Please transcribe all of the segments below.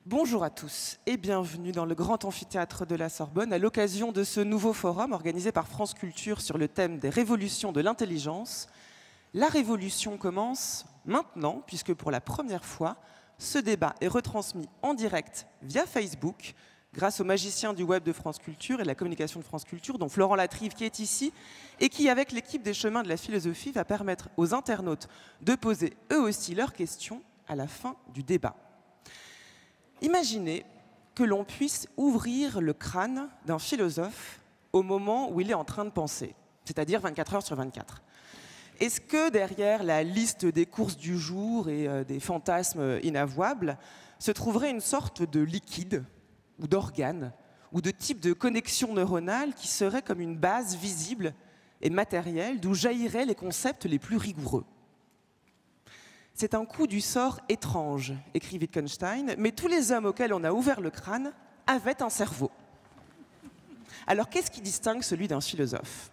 Bonjour à tous et bienvenue dans le Grand Amphithéâtre de la Sorbonne à l'occasion de ce nouveau forum organisé par France Culture sur le thème des révolutions de l'intelligence. La révolution commence maintenant puisque pour la première fois, ce débat est retransmis en direct via Facebook grâce aux magiciens du web de France Culture et de la communication de France Culture, dont Florent Latrive qui est ici et qui, avec l'équipe des chemins de la philosophie, va permettre aux internautes de poser eux aussi leurs questions à la fin du débat. Imaginez que l'on puisse ouvrir le crâne d'un philosophe au moment où il est en train de penser, c'est-à-dire 24 heures sur 24. Est-ce que derrière la liste des courses du jour et des fantasmes inavouables se trouverait une sorte de liquide ou d'organe ou de type de connexion neuronale qui serait comme une base visible et matérielle d'où jailliraient les concepts les plus rigoureux? C'est un coup du sort étrange, écrit Wittgenstein, mais tous les hommes auxquels on a ouvert le crâne avaient un cerveau. Alors qu'est-ce qui distingue celui d'un philosophe?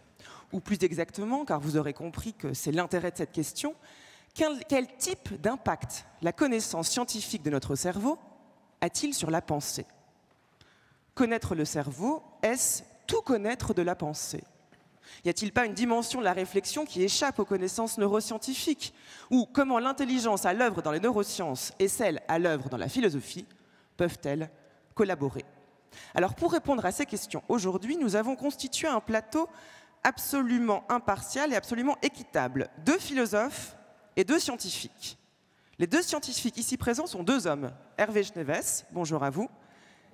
Ou plus exactement, car vous aurez compris que c'est l'intérêt de cette question, quel type d'impact la connaissance scientifique de notre cerveau a-t-il sur la pensée? Connaître le cerveau, est-ce tout connaître de la pensée? Y a-t-il pas une dimension de la réflexion qui échappe aux connaissances neuroscientifiques? Ou comment l'intelligence à l'œuvre dans les neurosciences et celle à l'œuvre dans la philosophie peuvent-elles collaborer? Alors pour répondre à ces questions, aujourd'hui, nous avons constitué un plateau absolument impartial et absolument équitable. 2 philosophes et 2 scientifiques. Les 2 scientifiques ici présents sont 2 hommes. Hervé Schneewes, bonjour à vous,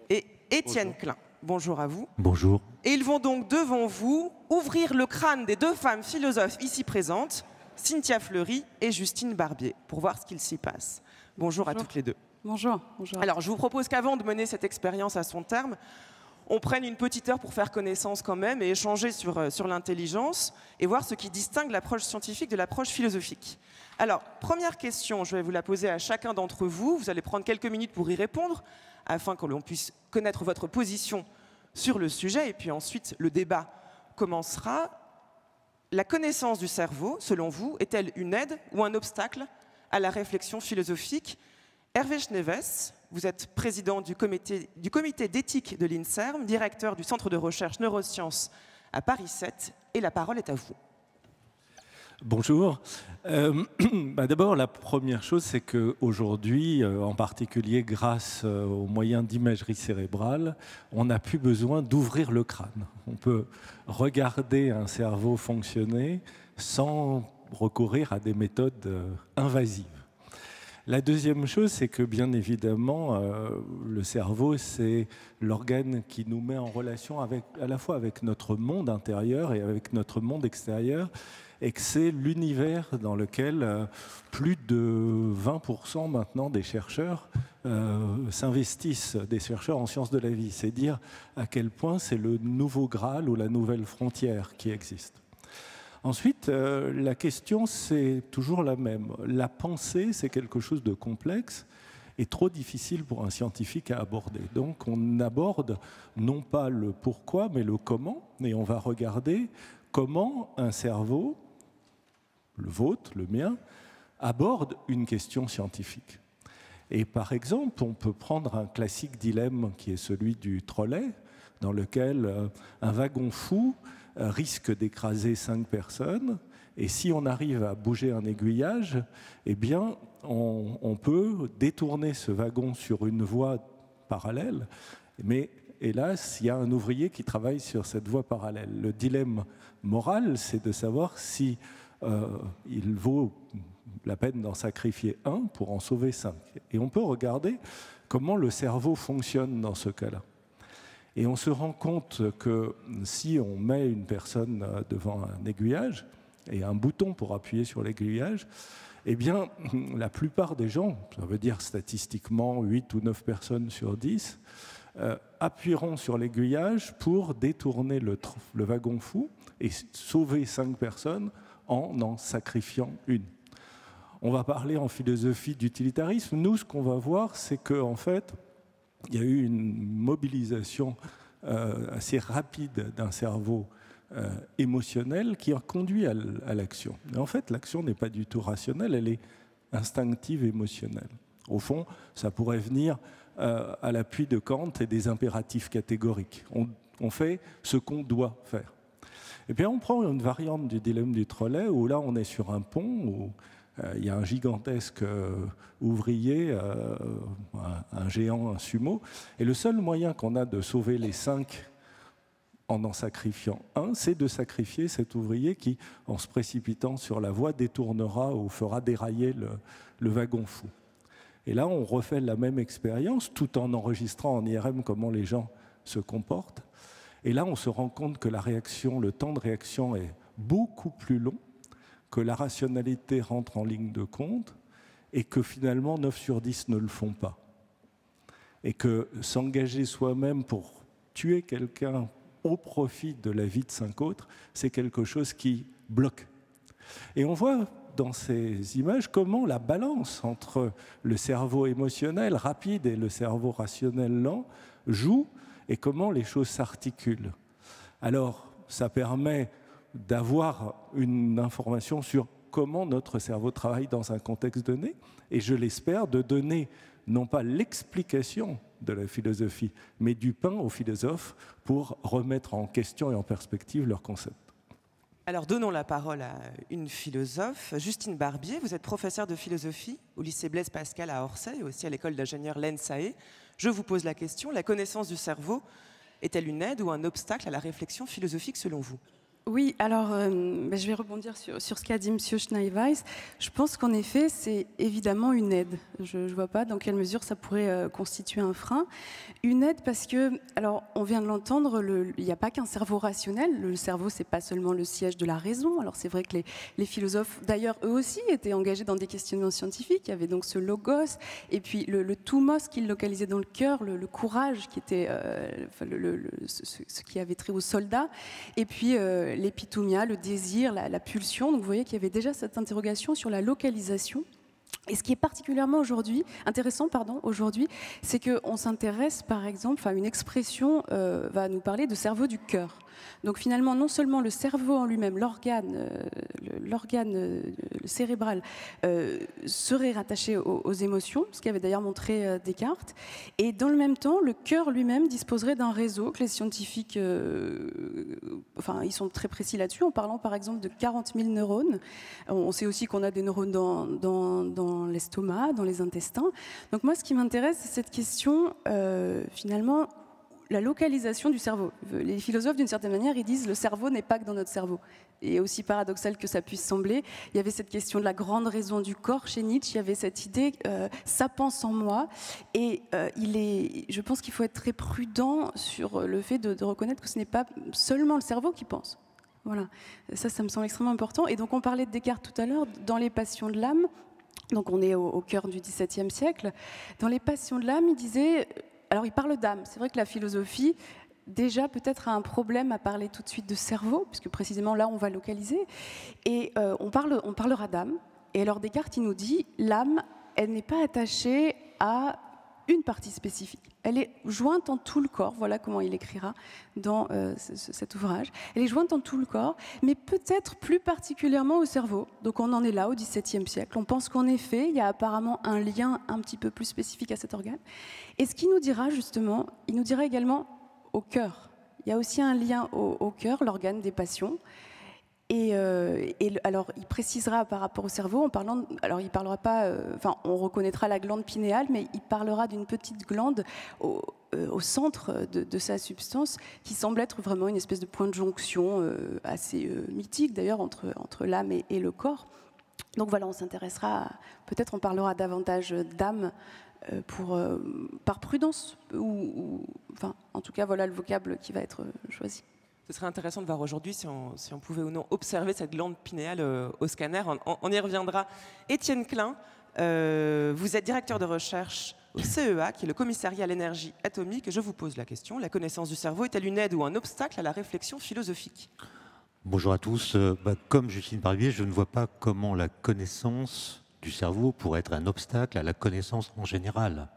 et Étienne Klein. Bonjour à vous. Bonjour. Et ils vont donc devant vous ouvrir le crâne des 2 femmes philosophes ici présentes, Cynthia Fleury et Justine Barbier, pour voir ce qu'il s'y passe. Bonjour à toutes les 2. Bonjour. Bonjour. Alors, je vous propose qu'avant de mener cette expérience à son terme, on prenne une petite heure pour faire connaissance quand même et échanger sur l'intelligence et voir ce qui distingue l'approche scientifique de l'approche philosophique. Alors, première question, je vais vous la poser à chacun d'entre vous. Vous allez prendre quelques minutes pour y répondre afin que l'on puisse connaître votre position sur le sujet et puis ensuite le débat commencera. La connaissance du cerveau, selon vous, est-elle une aide ou un obstacle à la réflexion philosophique? Hervé Schneewes, vous êtes président du comité d'éthique de l'INSERM, directeur du Centre de recherche neurosciences à Paris 7, et la parole est à vous. Bonjour. D'abord, la première chose, c'est qu'aujourd'hui, en particulier grâce aux moyens d'imagerie cérébrale, on n'a plus besoin d'ouvrir le crâne. On peut regarder un cerveau fonctionner sans recourir à des méthodes invasives. La deuxième chose, c'est que bien évidemment, le cerveau, c'est l'organe qui nous met en relation à la fois avec notre monde intérieur et avec notre monde extérieur, et que c'est l'univers dans lequel plus de 20% maintenant des chercheurs s'investissent, des chercheurs en sciences de la vie. C'est dire à quel point c'est le nouveau Graal ou la nouvelle frontière qui existe. Ensuite, la question, c'est toujours la même. La pensée, c'est quelque chose de complexe et trop difficile pour un scientifique à aborder. Donc, on aborde non pas le pourquoi, mais le comment. Et on va regarder comment un cerveau, le vôtre, le mien, aborde une question scientifique. Et par exemple, on peut prendre un classique dilemme qui est celui du trolley, dans lequel un wagon fou risque d'écraser 5 personnes, et si on arrive à bouger un aiguillage, eh bien, on peut détourner ce wagon sur une voie parallèle, mais hélas, il y a un ouvrier qui travaille sur cette voie parallèle. Le dilemme moral, c'est de savoir si il vaut la peine d'en sacrifier un pour en sauver 5. Et on peut regarder comment le cerveau fonctionne dans ce cas-là. Et on se rend compte que si on met une personne devant un aiguillage et un bouton pour appuyer sur l'aiguillage, eh bien, la plupart des gens, ça veut dire statistiquement 8 ou 9 personnes sur 10, appuieront sur l'aiguillage pour détourner le wagon fou et sauver 5 personnes en sacrifiant une. On va parler en philosophie d'utilitarisme. Nous, ce qu'on va voir, c'est qu'en fait, il y a eu une mobilisation assez rapide d'un cerveau émotionnel qui a conduit à l'action. Mais en fait, l'action n'est pas du tout rationnelle, elle est instinctive, émotionnelle. Au fond, ça pourrait venir à l'appui de Kant et des impératifs catégoriques. On fait ce qu'on doit faire. Et puis on prend une variante du dilemme du trolley où là on est sur un pont où il y a un gigantesque ouvrier, un géant, un sumo, et le seul moyen qu'on a de sauver les 5 en sacrifiant un, c'est de sacrifier cet ouvrier qui, en se précipitant sur la voie, détournera ou fera dérailler le wagon fou. Et là, on refait la même expérience tout en enregistrant en IRM comment les gens se comportent. Et là, on se rend compte que le temps de réaction est beaucoup plus long, que la rationalité rentre en ligne de compte et que finalement 9 sur 10 ne le font pas. Et que s'engager soi-même pour tuer quelqu'un au profit de la vie de 5 autres, c'est quelque chose qui bloque. Et on voit dans ces images comment la balance entre le cerveau émotionnel rapide et le cerveau rationnel lent joue et comment les choses s'articulent. Alors, ça permet d'avoir une information sur comment notre cerveau travaille dans un contexte donné, et je l'espère, de donner non pas l'explication de la philosophie, mais du pain aux philosophes pour remettre en question et en perspective leurs concepts. Alors donnons la parole à une philosophe, Justine Barbier. Vous êtes professeure de philosophie au lycée Blaise Pascal à Orsay et aussi à l'école d'ingénieurs l'ENSAE. Je vous pose la question, la connaissance du cerveau est-elle une aide ou un obstacle à la réflexion philosophique selon vous ? Oui, alors je vais rebondir sur ce qu'a dit M. Schneeweiss. Je pense qu'en effet, c'est évidemment une aide. Je ne vois pas dans quelle mesure ça pourrait constituer un frein. Une aide parce que, alors on vient de l'entendre, il n'y a pas qu'un cerveau rationnel. Le cerveau, ce n'est pas seulement le siège de la raison. Alors c'est vrai que les philosophes, d'ailleurs, eux aussi, étaient engagés dans des questionnements scientifiques. Il y avait donc ce logos, et puis le thumos qu'ils localisaient dans le cœur, le courage qui était ce qui avait trait aux soldats, et puis l'épitomia, le désir, la pulsion. Donc vous voyez qu'il y avait déjà cette interrogation sur la localisation. Et ce qui est particulièrement intéressant aujourd'hui, c'est qu'on s'intéresse par exemple, une expression va nous parler de cerveau du cœur. Donc finalement, non seulement le cerveau en lui-même, l'organe cérébral serait rattaché aux émotions, ce qu'avait d'ailleurs montré Descartes, et dans le même temps, le cœur lui-même disposerait d'un réseau que les scientifiques, ils sont très précis là-dessus, en parlant par exemple de 40 000 neurones. On sait aussi qu'on a des neurones dans l'estomac, dans les intestins. Donc moi, ce qui m'intéresse, c'est cette question, finalement, la localisation du cerveau. Les philosophes, d'une certaine manière, ils disent le cerveau n'est pas que dans notre cerveau. Et aussi paradoxal que ça puisse sembler, il y avait cette question de la grande raison du corps chez Nietzsche, il y avait cette idée ça pense en moi. Et je pense qu'il faut être très prudent sur le fait de reconnaître que ce n'est pas seulement le cerveau qui pense. Voilà, ça me semble extrêmement important. Et donc on parlait de Descartes tout à l'heure, dans les passions de l'âme, donc on est au cœur du XVIIe siècle, dans les passions de l'âme, il disait... Alors, il parle d'âme. C'est vrai que la philosophie, déjà, peut-être a un problème à parler tout de suite de cerveau, puisque précisément là, on va localiser. Et on parlera d'âme. Et alors, Descartes, il nous dit, l'âme, elle n'est pas attachée à une partie spécifique. Elle est jointe en tout le corps. Voilà comment il écrira dans cet ouvrage. Elle est jointe en tout le corps, mais peut-être plus particulièrement au cerveau. Donc, on en est là, au XVIIe siècle. On pense qu'en effet, il y a apparemment un lien un petit peu plus spécifique à cet organe. Et ce qu'il nous dira, justement, il nous dira également au cœur. Il y a aussi un lien au cœur, l'organe des passions. Et alors, il précisera par rapport au cerveau, alors il parlera pas, on reconnaîtra la glande pinéale, mais il parlera d'une petite glande au centre de sa substance, qui semble être vraiment une espèce de point de jonction assez mythique d'ailleurs entre l'âme et le corps. Donc voilà, on s'intéressera, peut-être on parlera davantage d'âme par prudence, en tout cas voilà le vocable qui va être choisi. Ce serait intéressant de voir aujourd'hui si on pouvait ou non observer cette glande pinéale au scanner. On y reviendra. Étienne Klein, vous êtes directeur de recherche au CEA, qui est le commissariat à l'énergie atomique. Je vous pose la question, la connaissance du cerveau est-elle une aide ou un obstacle à la réflexion philosophique ? Bonjour à tous. Comme Justine Barbier, je ne vois pas comment la connaissance du cerveau pourrait être un obstacle à la connaissance en général.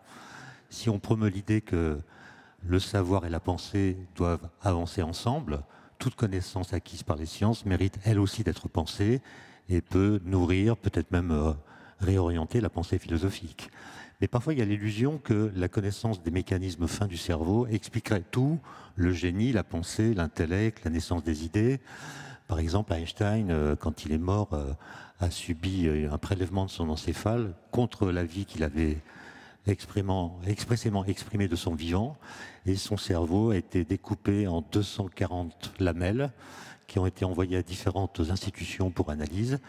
Si on promeut l'idée que le savoir et la pensée doivent avancer ensemble, toute connaissance acquise par les sciences mérite elle aussi d'être pensée et peut nourrir, peut-être même réorienter la pensée philosophique. Mais parfois, il y a l'illusion que la connaissance des mécanismes fins du cerveau expliquerait tout, le génie, la pensée, l'intellect, la naissance des idées. Par exemple, Einstein, quand il est mort, a subi un prélèvement de son encéphale contre l'avis qu'il avait expressément exprimé de son vivant, et son cerveau a été découpé en 240 lamelles qui ont été envoyées à différentes institutions pour analyse,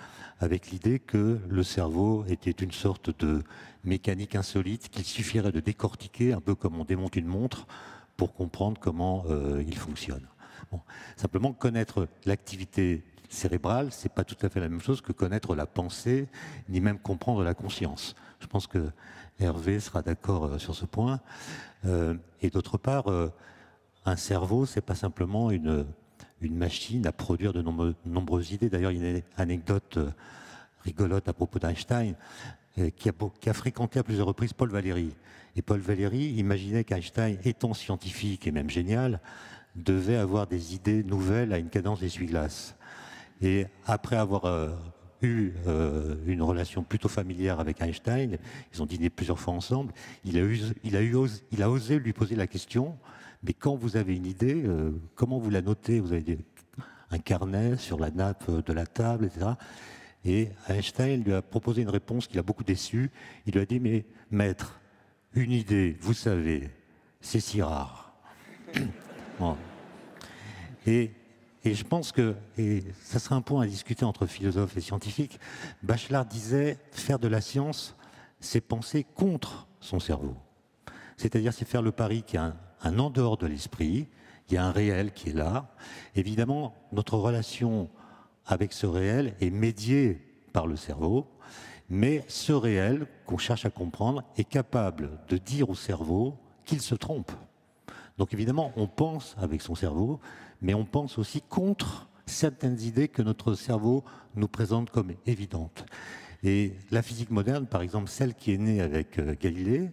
avec l'idée que le cerveau était une sorte de mécanique insolite qu'il suffirait de décortiquer, un peu comme on démonte une montre, pour comprendre comment il fonctionne. Bon. Simplement, connaître l'activité cérébrale, c'est pas tout à fait la même chose que connaître la pensée, ni même comprendre la conscience. Je pense que Hervé sera d'accord sur ce point. Et d'autre part, un cerveau, c'est pas simplement une machine à produire de nombreuses idées. D'ailleurs, il y a une anecdote rigolote à propos d'Einstein qui a fréquenté à plusieurs reprises Paul Valéry. Et Paul Valéry imaginait qu'Einstein, étant scientifique et même génial, devait avoir des idées nouvelles à une cadence d'essuie-glace. Et après avoir eu une relation plutôt familière avec Einstein, ils ont dîné plusieurs fois ensemble, il a osé lui poser la question, mais quand vous avez une idée, comment vous la notez? Vous avez un carnet sur la nappe de la table, etc. Et Einstein lui a proposé une réponse qui l'a beaucoup déçu. Il lui a dit, mais maître, une idée, vous savez, c'est si rare. Bon. Et je pense que, et ça sera un point à discuter entre philosophes et scientifiques, Bachelard disait, faire de la science, c'est penser contre son cerveau. C'est-à-dire, c'est faire le pari qu'il y a un en dehors de l'esprit, il y a un réel qui est là. Évidemment, notre relation avec ce réel est médiée par le cerveau, mais ce réel qu'on cherche à comprendre est capable de dire au cerveau qu'il se trompe. Donc évidemment, on pense avec son cerveau, mais on pense aussi contre certaines idées que notre cerveau nous présente comme évidentes. Et la physique moderne, par exemple, celle qui est née avec Galilée,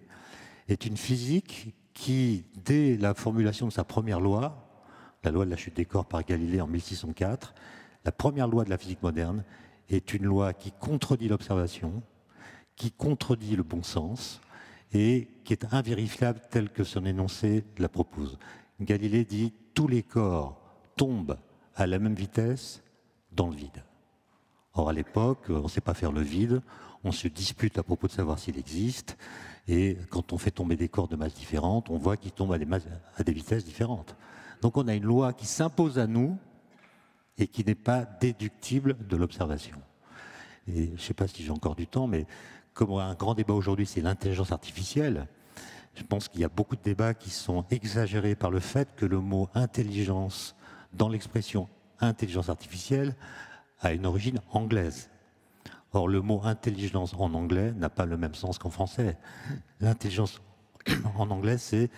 est une physique qui, dès la formulation de sa première loi, la loi de la chute des corps par Galilée en 1604, la première loi de la physique moderne est une loi qui contredit l'observation, qui contredit le bon sens et qui est invérifiable tel que son énoncé la propose. Galilée dit « tous les corps tombent à la même vitesse dans le vide ». Or, à l'époque, on ne sait pas faire le vide, on se dispute à propos de savoir s'il existe, et quand on fait tomber des corps de masses différentes, on voit qu'ils tombent à des vitesses différentes. Donc on a une loi qui s'impose à nous et qui n'est pas déductible de l'observation. Et je ne sais pas si j'ai encore du temps, mais comme un grand débat aujourd'hui, c'est l'intelligence artificielle, je pense qu'il y a beaucoup de débats qui sont exagérés par le fait que le mot intelligence, dans l'expression intelligence artificielle, a une origine anglaise. Or, le mot intelligence en anglais n'a pas le même sens qu'en français. L'intelligence en anglais, c'est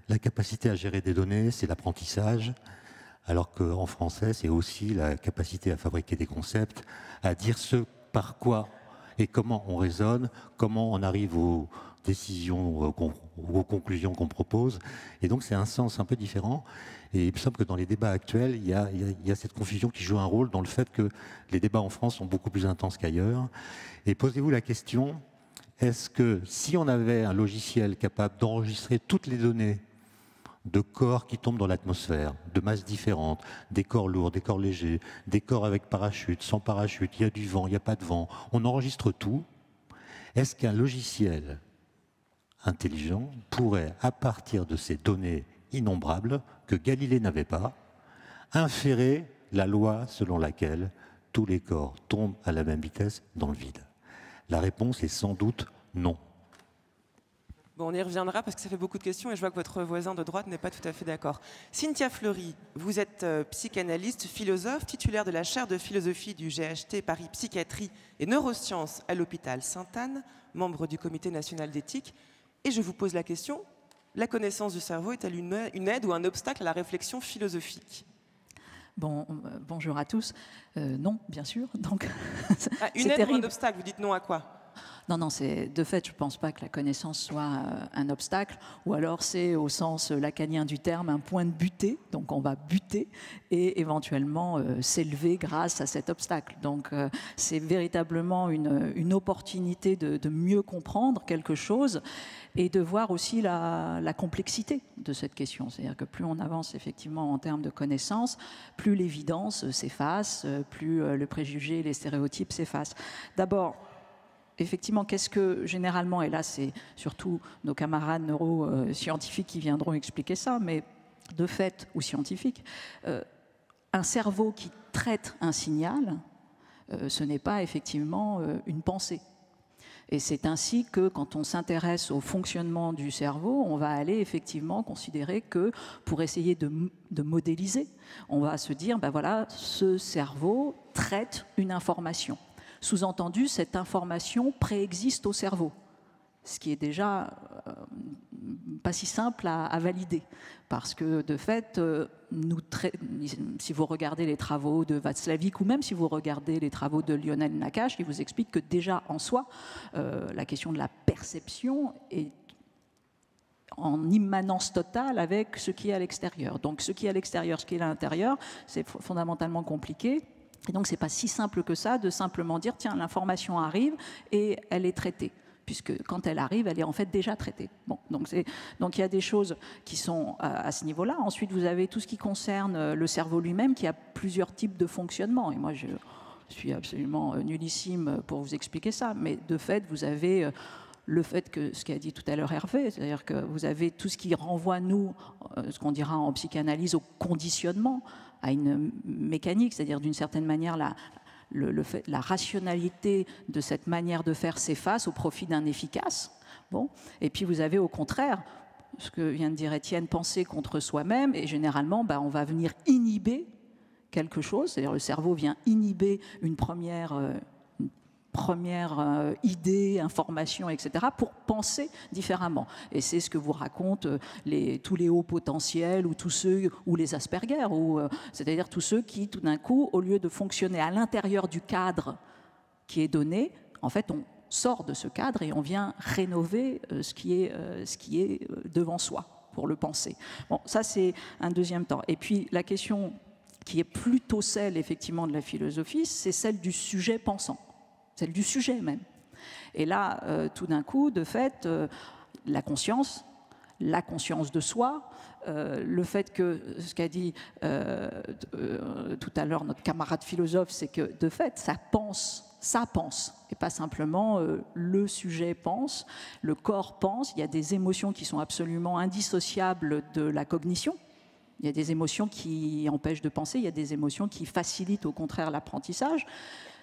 la capacité à gérer des données, c'est l'apprentissage, alors qu'en français, c'est aussi la capacité à fabriquer des concepts, à dire ce par quoi et comment on raisonne, comment on arrive aux décisions, aux conclusions qu'on propose. Et donc, c'est un sens un peu différent. Et il me semble que dans les débats actuels, il y a cette confusion qui joue un rôle dans le fait que les débats en France sont beaucoup plus intenses qu'ailleurs. Et posez-vous la question, est-ce que si on avait un logiciel capable d'enregistrer toutes les données de corps qui tombent dans l'atmosphère, de masses différentes, des corps lourds, des corps légers, des corps avec parachute, sans parachute, il y a du vent, il n'y a pas de vent, on enregistre tout, est-ce qu'un logiciel intelligent pourrait, à partir de ces données innombrables que Galilée n'avait pas, inférer la loi selon laquelle tous les corps tombent à la même vitesse dans le vide? La réponse est sans doute non. Bon, on y reviendra parce que ça fait beaucoup de questions et je vois que votre voisin de droite n'est pas tout à fait d'accord. Cynthia Fleury, vous êtes psychanalyste, philosophe, titulaire de la chaire de philosophie du GHT Paris Psychiatrie et Neurosciences à l'hôpital Sainte-Anne, membre du comité national d'éthique. Et je vous pose la question, la connaissance du cerveau est-elle une aide ou un obstacle à la réflexion philosophique? Bonjour à tous. Non, bien sûr. Donc, une aide ou un obstacle, vous dites non à quoi? Non, de fait, je ne pense pas que la connaissance soit un obstacle, ou alors c'est au sens lacanien du terme un point de butée, donc on va buter et éventuellement s'élever grâce à cet obstacle. Donc c'est véritablement une opportunité de mieux comprendre quelque chose et de voir aussi la complexité de cette question. C'est-à-dire que plus on avance effectivement en termes de connaissances, plus l'évidence s'efface, plus le préjugé et les stéréotypes s'effacent. D'abord, effectivement, qu'est-ce que généralement, et là c'est surtout nos camarades neuroscientifiques qui viendront expliquer ça, mais de fait, ou scientifiques, un cerveau qui traite un signal, ce n'est pas effectivement une pensée. Et c'est ainsi que quand on s'intéresse au fonctionnement du cerveau, on va aller effectivement considérer que pour essayer de modéliser, on va se dire, ben voilà, ce cerveau traite une information. Sous-entendu, cette information préexiste au cerveau, ce qui est déjà pas si simple à valider. Parce que de fait, si vous regardez les travaux de Václavic ou même si vous regardez les travaux de Lionel Nakache, il vous explique que déjà en soi, la question de la perception est en immanence totale avec ce qui est à l'extérieur. Donc ce qui est à l'extérieur, ce qui est à l'intérieur, c'est fondamentalement compliqué. Et donc ce n'est pas si simple que ça de simplement dire, tiens, l'information arrive et elle est traitée. Puisque quand elle arrive, elle est en fait déjà traitée. Bon, donc il y a des choses qui sont à ce niveau-là. Ensuite, vous avez tout ce qui concerne le cerveau lui-même, qui a plusieurs types de fonctionnement. Et moi, je suis absolument nullissime pour vous expliquer ça. Mais de fait, vous avez le fait que, ce qu'a dit tout à l'heure Hervé, c'est-à-dire que vous avez tout ce qui renvoie, nous, ce qu'on dira en psychanalyse, au conditionnement, à une mécanique, c'est-à-dire d'une certaine manière, la rationalité de cette manière de faire s'efface au profit d'un efficace. Bon. Et puis vous avez au contraire, ce que vient de dire Étienne, penser contre soi-même, et généralement on va venir inhiber quelque chose, c'est-à-dire le cerveau vient inhiber une première idée, information, etc., pour penser différemment. Et c'est ce que vous racontent tous les hauts potentiels ou tous ceux, ou les Asperger, c'est-à-dire tous ceux qui, tout d'un coup, au lieu de fonctionner à l'intérieur du cadre qui est donné, en fait, on sort de ce cadre et on vient rénover ce qui est devant soi, pour le penser. Bon, ça, c'est un deuxième temps. Et puis, la question qui est plutôt celle, effectivement, de la philosophie, c'est celle du sujet pensant. Celle du sujet même. Et là, tout d'un coup, de fait, la conscience de soi, le fait que, ce qu'a dit tout à l'heure notre camarade philosophe, c'est que, de fait, ça pense, et pas simplement le sujet pense, le corps pense, il y a des émotions qui sont absolument indissociables de la cognition. Il y a des émotions qui empêchent de penser, il y a des émotions qui facilitent au contraire l'apprentissage.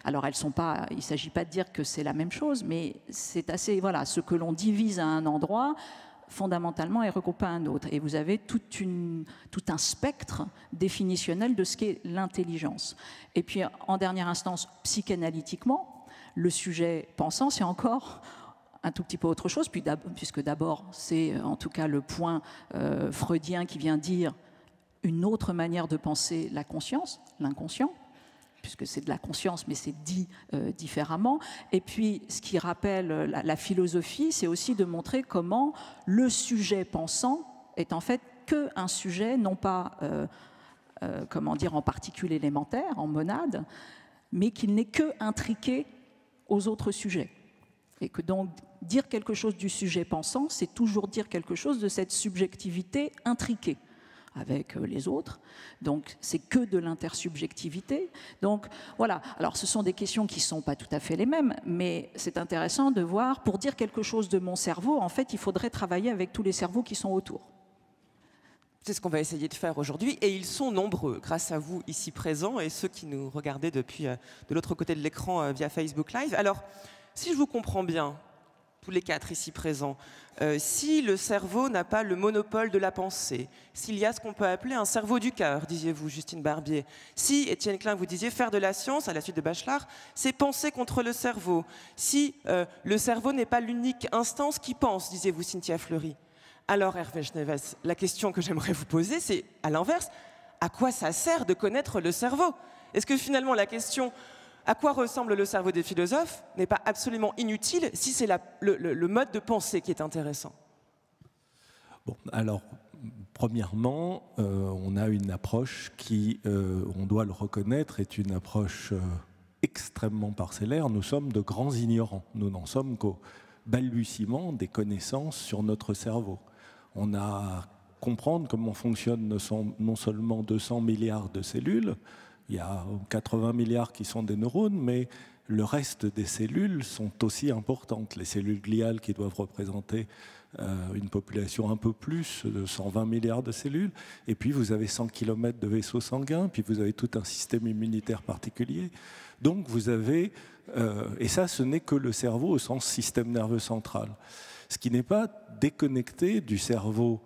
Alors, il ne s'agit pas de dire que c'est la même chose, mais c'est assez, voilà, ce que l'on divise à un endroit, fondamentalement, est regroupé à un autre. Et vous avez tout un spectre définitionnel de ce qu'est l'intelligence. Et puis, en dernière instance, psychanalytiquement, le sujet pensant, c'est encore un tout petit peu autre chose, puisque d'abord, c'est en tout cas le point freudien qui vient dire une autre manière de penser la conscience, l'inconscient, puisque c'est de la conscience, mais c'est dit différemment. Et puis, ce qui rappelle la philosophie, c'est aussi de montrer comment le sujet pensant est en fait qu'un sujet, non pas en particules élémentaires, en monade, mais qu'il n'est que intriqué aux autres sujets. Et que donc, dire quelque chose du sujet pensant, c'est toujours dire quelque chose de cette subjectivité intriquée avec les autres, donc c'est que de l'intersubjectivité. Donc voilà, alors ce sont des questions qui ne sont pas tout à fait les mêmes, mais c'est intéressant de voir, pour dire quelque chose de mon cerveau, en fait, il faudrait travailler avec tous les cerveaux qui sont autour. C'est ce qu'on va essayer de faire aujourd'hui, et ils sont nombreux, grâce à vous ici présents, et ceux qui nous regardaient depuis de l'autre côté de l'écran via Facebook Live. Alors, si je vous comprends bien, tous les quatre ici présents, si le cerveau n'a pas le monopole de la pensée, s'il y a ce qu'on peut appeler un cerveau du cœur, disiez-vous, Justine Barbier, si, Étienne Klein, vous disiez faire de la science à la suite de Bachelard, c'est penser contre le cerveau, si le cerveau n'est pas l'unique instance qui pense, disiez-vous, Cynthia Fleury. Alors, Hervé Schneewes, la question que j'aimerais vous poser, c'est, à l'inverse, à quoi ça sert de connaître le cerveau? Est-ce que finalement la question à quoi ressemble le cerveau des philosophes n'est pas absolument inutile si c'est le mode de pensée qui est intéressant. Bon, alors, premièrement, on a une approche qui, on doit le reconnaître, est une approche extrêmement parcellaire. Nous sommes de grands ignorants. Nous n'en sommes qu'au balbutiement des connaissances sur notre cerveau. On a à comprendre comment fonctionnent non seulement 200 milliards de cellules, il y a 80 milliards qui sont des neurones, mais le reste des cellules sont aussi importantes. Les cellules gliales qui doivent représenter une population un peu plus de 120 milliards de cellules. Et puis vous avez 100 km de vaisseaux sanguins, puis vous avez tout un système immunitaire particulier. Donc vous avez, et ça ce n'est que le cerveau au sens système nerveux central, ce qui n'est pas déconnecté du cerveau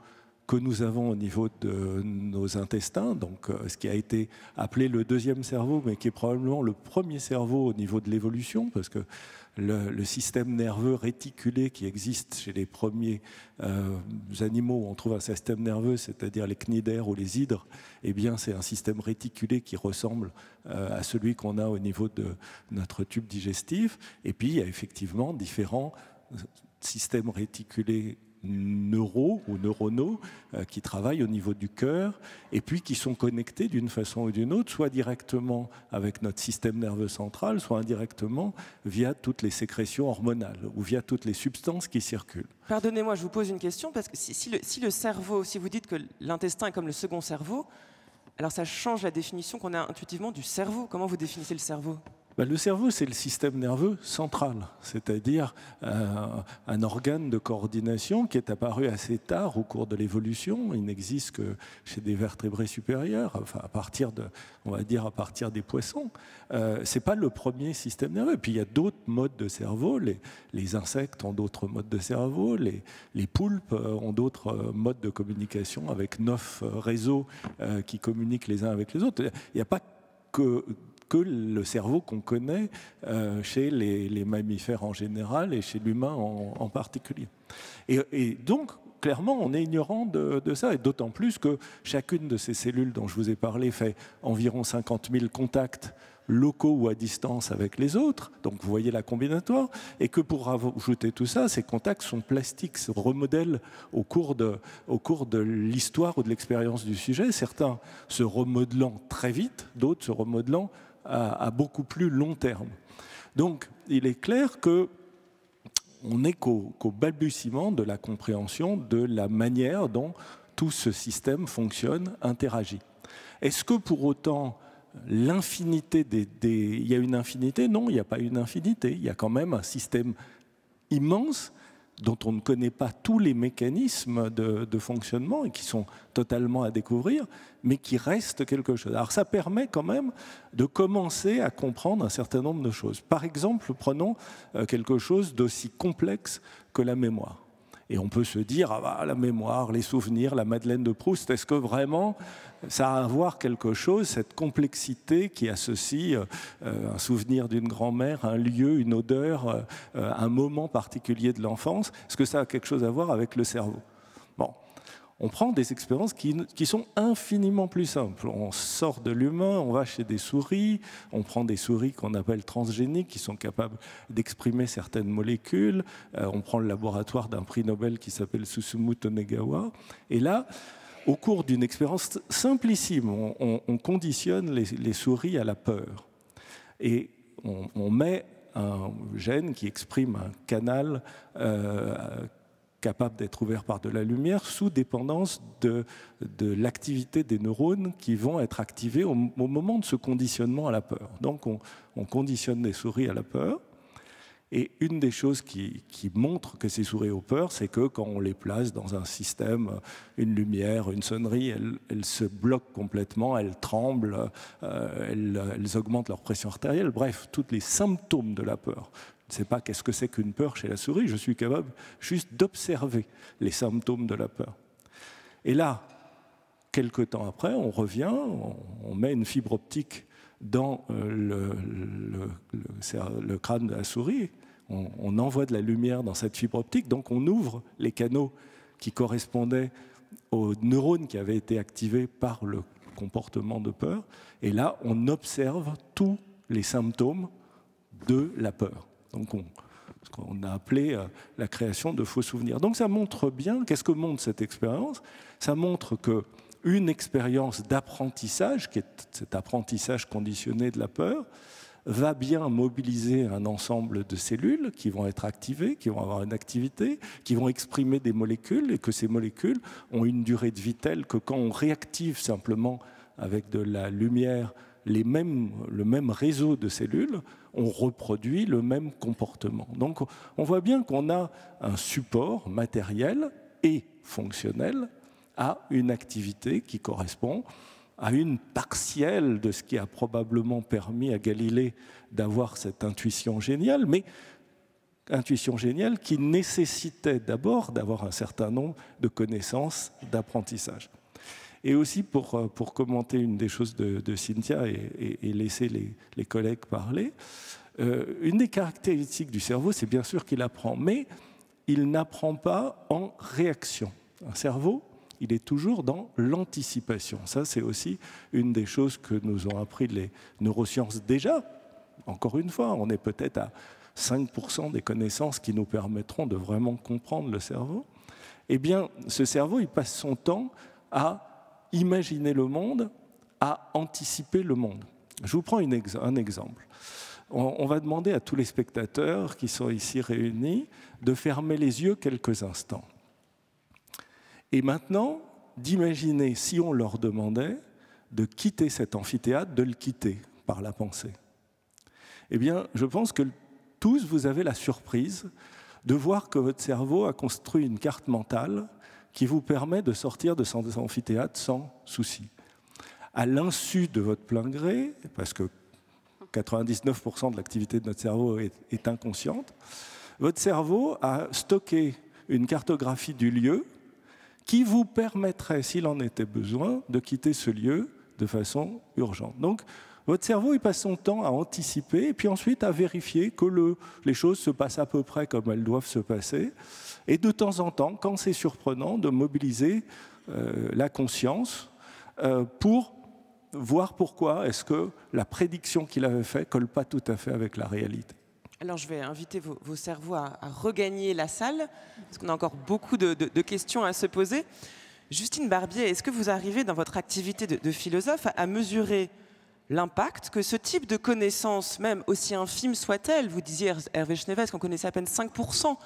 que nous avons au niveau de nos intestins, donc ce qui a été appelé le deuxième cerveau, mais qui est probablement le premier cerveau au niveau de l'évolution, parce que le système nerveux réticulé qui existe chez les premiers animaux où on trouve un système nerveux, c'est-à-dire les cnidaires ou les hydres, eh bien c'est un système réticulé qui ressemble à celui qu'on a au niveau de notre tube digestif. Et puis il y a effectivement différents systèmes réticulés neuraux ou neuronaux qui travaillent au niveau du cœur et puis qui sont connectés d'une façon ou d'une autre, soit directement avec notre système nerveux central, soit indirectement via toutes les sécrétions hormonales ou via toutes les substances qui circulent. Pardonnez-moi, je vous pose une question, parce que si le cerveau, si vous dites que l'intestin est comme le second cerveau, alors ça change la définition qu'on a intuitivement du cerveau. Comment vous définissez le cerveau ? Le cerveau, c'est le système nerveux central, c'est-à-dire un organe de coordination qui est apparu assez tard au cours de l'évolution. Il n'existe que chez des vertébrés supérieurs, enfin on va dire à partir des poissons. C'est pas le premier système nerveux. Et puis il y a d'autres modes de cerveau. Les insectes ont d'autres modes de cerveau. Les poulpes ont d'autres modes de communication avec 9 réseaux qui communiquent les uns avec les autres. Il n'y a pas que le cerveau qu'on connaît chez les mammifères en général et chez l'humain en particulier. Et donc, clairement, on est ignorant de ça, et d'autant plus que chacune de ces cellules dont je vous ai parlé fait environ 50 000 contacts locaux ou à distance avec les autres, donc vous voyez la combinatoire, et que pour ajouter tout ça, ces contacts sont plastiques, se remodèlent au cours de l'histoire ou de l'expérience du sujet, certains se remodelant très vite, d'autres se remodelant à beaucoup plus long terme. Donc, il est clair que on n'est qu'au balbutiement de la compréhension de la manière dont tout ce système fonctionne, interagit. Est-ce que pour autant l'infinité il y a une infinité? Non, il n'y a pas une infinité. Il y a quand même un système immense dont on ne connaît pas tous les mécanismes de fonctionnement et qui sont totalement à découvrir, mais qui restent quelque chose. Alors ça permet quand même de commencer à comprendre un certain nombre de choses. Par exemple, prenons quelque chose d'aussi complexe que la mémoire. Et on peut se dire, la mémoire, les souvenirs, la Madeleine de Proust, est-ce que vraiment ça a à voir quelque chose, cette complexité qui associe un souvenir d'une grand-mère, un lieu, une odeur, un moment particulier de l'enfance? Est-ce que ça a quelque chose à voir avec le cerveau? Bon, on prend des expériences qui sont infiniment plus simples. On sort de l'humain, on va chez des souris, on prend des souris qu'on appelle transgéniques, qui sont capables d'exprimer certaines molécules. On prend le laboratoire d'un prix Nobel qui s'appelle Susumu Tonegawa. Et là, au cours d'une expérience simplissime, on conditionne les souris à la peur. Et on met un gène qui exprime un canal capable d'être ouvert par de la lumière sous dépendance de l'activité des neurones qui vont être activés au moment de ce conditionnement à la peur. Donc on conditionne les souris à la peur. Et une des choses qui montre que ces souris ont peur, c'est que quand on les place dans un système, une lumière, une sonnerie, elles se bloquent complètement, elles tremblent, elles augmentent leur pression artérielle, bref, tous les symptômes de la peur. Je ne sais pas qu'est-ce que c'est qu'une peur chez la souris, je suis capable juste d'observer les symptômes de la peur. Et là, quelque temps après, on revient, on met une fibre optique dans le crâne de la souris, on envoie de la lumière dans cette fibre optique, donc on ouvre les canaux qui correspondaient aux neurones qui avaient été activés par le comportement de peur, et là on observe tous les symptômes de la peur. Donc ce qu'on a appelé la création de faux souvenirs. Donc ça montre bien, qu'est-ce que montre cette expérience? Ça montre qu'une expérience d'apprentissage, qui est cet apprentissage conditionné de la peur, va bien mobiliser un ensemble de cellules qui vont être activées, qui vont avoir une activité, qui vont exprimer des molécules, et que ces molécules ont une durée de vie telle que quand on réactive simplement avec de la lumière le même réseau de cellules, on reproduit le même comportement. Donc on voit bien qu'on a un support matériel et fonctionnel à une activité qui correspond à une partielle de ce qui a probablement permis à Galilée d'avoir cette intuition géniale, mais intuition géniale qui nécessitait d'abord d'avoir un certain nombre de connaissances d'apprentissage. Et aussi, pour commenter une des choses de Cynthia et laisser les collègues parler, une des caractéristiques du cerveau, c'est bien sûr qu'il apprend, mais il n'apprend pas en réaction. Un cerveau, il est toujours dans l'anticipation. Ça, c'est aussi une des choses que nous ont appris les neurosciences déjà. Encore une fois, on est peut-être à 5% des connaissances qui nous permettront de vraiment comprendre le cerveau. Eh bien, ce cerveau, il passe son temps à imaginer le monde, à anticiper le monde. Je vous prends un exemple. On va demander à tous les spectateurs qui sont ici réunis de fermer les yeux quelques instants. Et maintenant, d'imaginer, si on leur demandait de quitter cet amphithéâtre, de le quitter par la pensée. Eh bien, je pense que tous, vous avez la surprise de voir que votre cerveau a construit une carte mentale qui vous permet de sortir de cet amphithéâtre sans souci. À l'insu de votre plein gré, parce que 99% de l'activité de notre cerveau est inconsciente, votre cerveau a stocké une cartographie du lieu qui vous permettrait, s'il en était besoin, de quitter ce lieu de façon urgente. Donc, votre cerveau, il passe son temps à anticiper et puis ensuite à vérifier que les choses se passent à peu près comme elles doivent se passer. Et de temps en temps, quand c'est surprenant, de mobiliser la conscience pour voir pourquoi est-ce que la prédiction qu'il avait faite ne colle pas tout à fait avec la réalité. Alors je vais inviter vos cerveaux à regagner la salle, parce qu'on a encore beaucoup de questions à se poser. Justine Barbier, est-ce que vous arrivez dans votre activité de philosophe à mesurer l'impact que ce type de connaissance, même aussi infime soit-elle, vous disiez Hervé Schneewes qu'on connaissait à peine 5%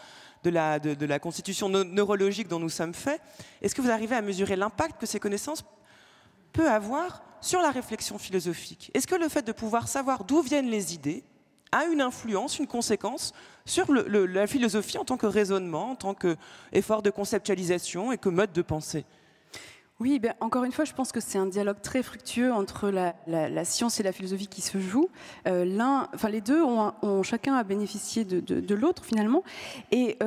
de la constitution neurologique dont nous sommes faits, est-ce que vous arrivez à mesurer l'impact que ces connaissances peuvent avoir sur la réflexion philosophique? Est-ce que le fait de pouvoir savoir d'où viennent les idées a une influence, une conséquence sur la philosophie en tant que raisonnement, en tant qu'effort de conceptualisation et que mode de pensée? Oui, ben, encore une fois, je pense que c'est un dialogue très fructueux entre la science et la philosophie qui se joue. Les deux ont chacun à bénéficier de l'autre finalement. Et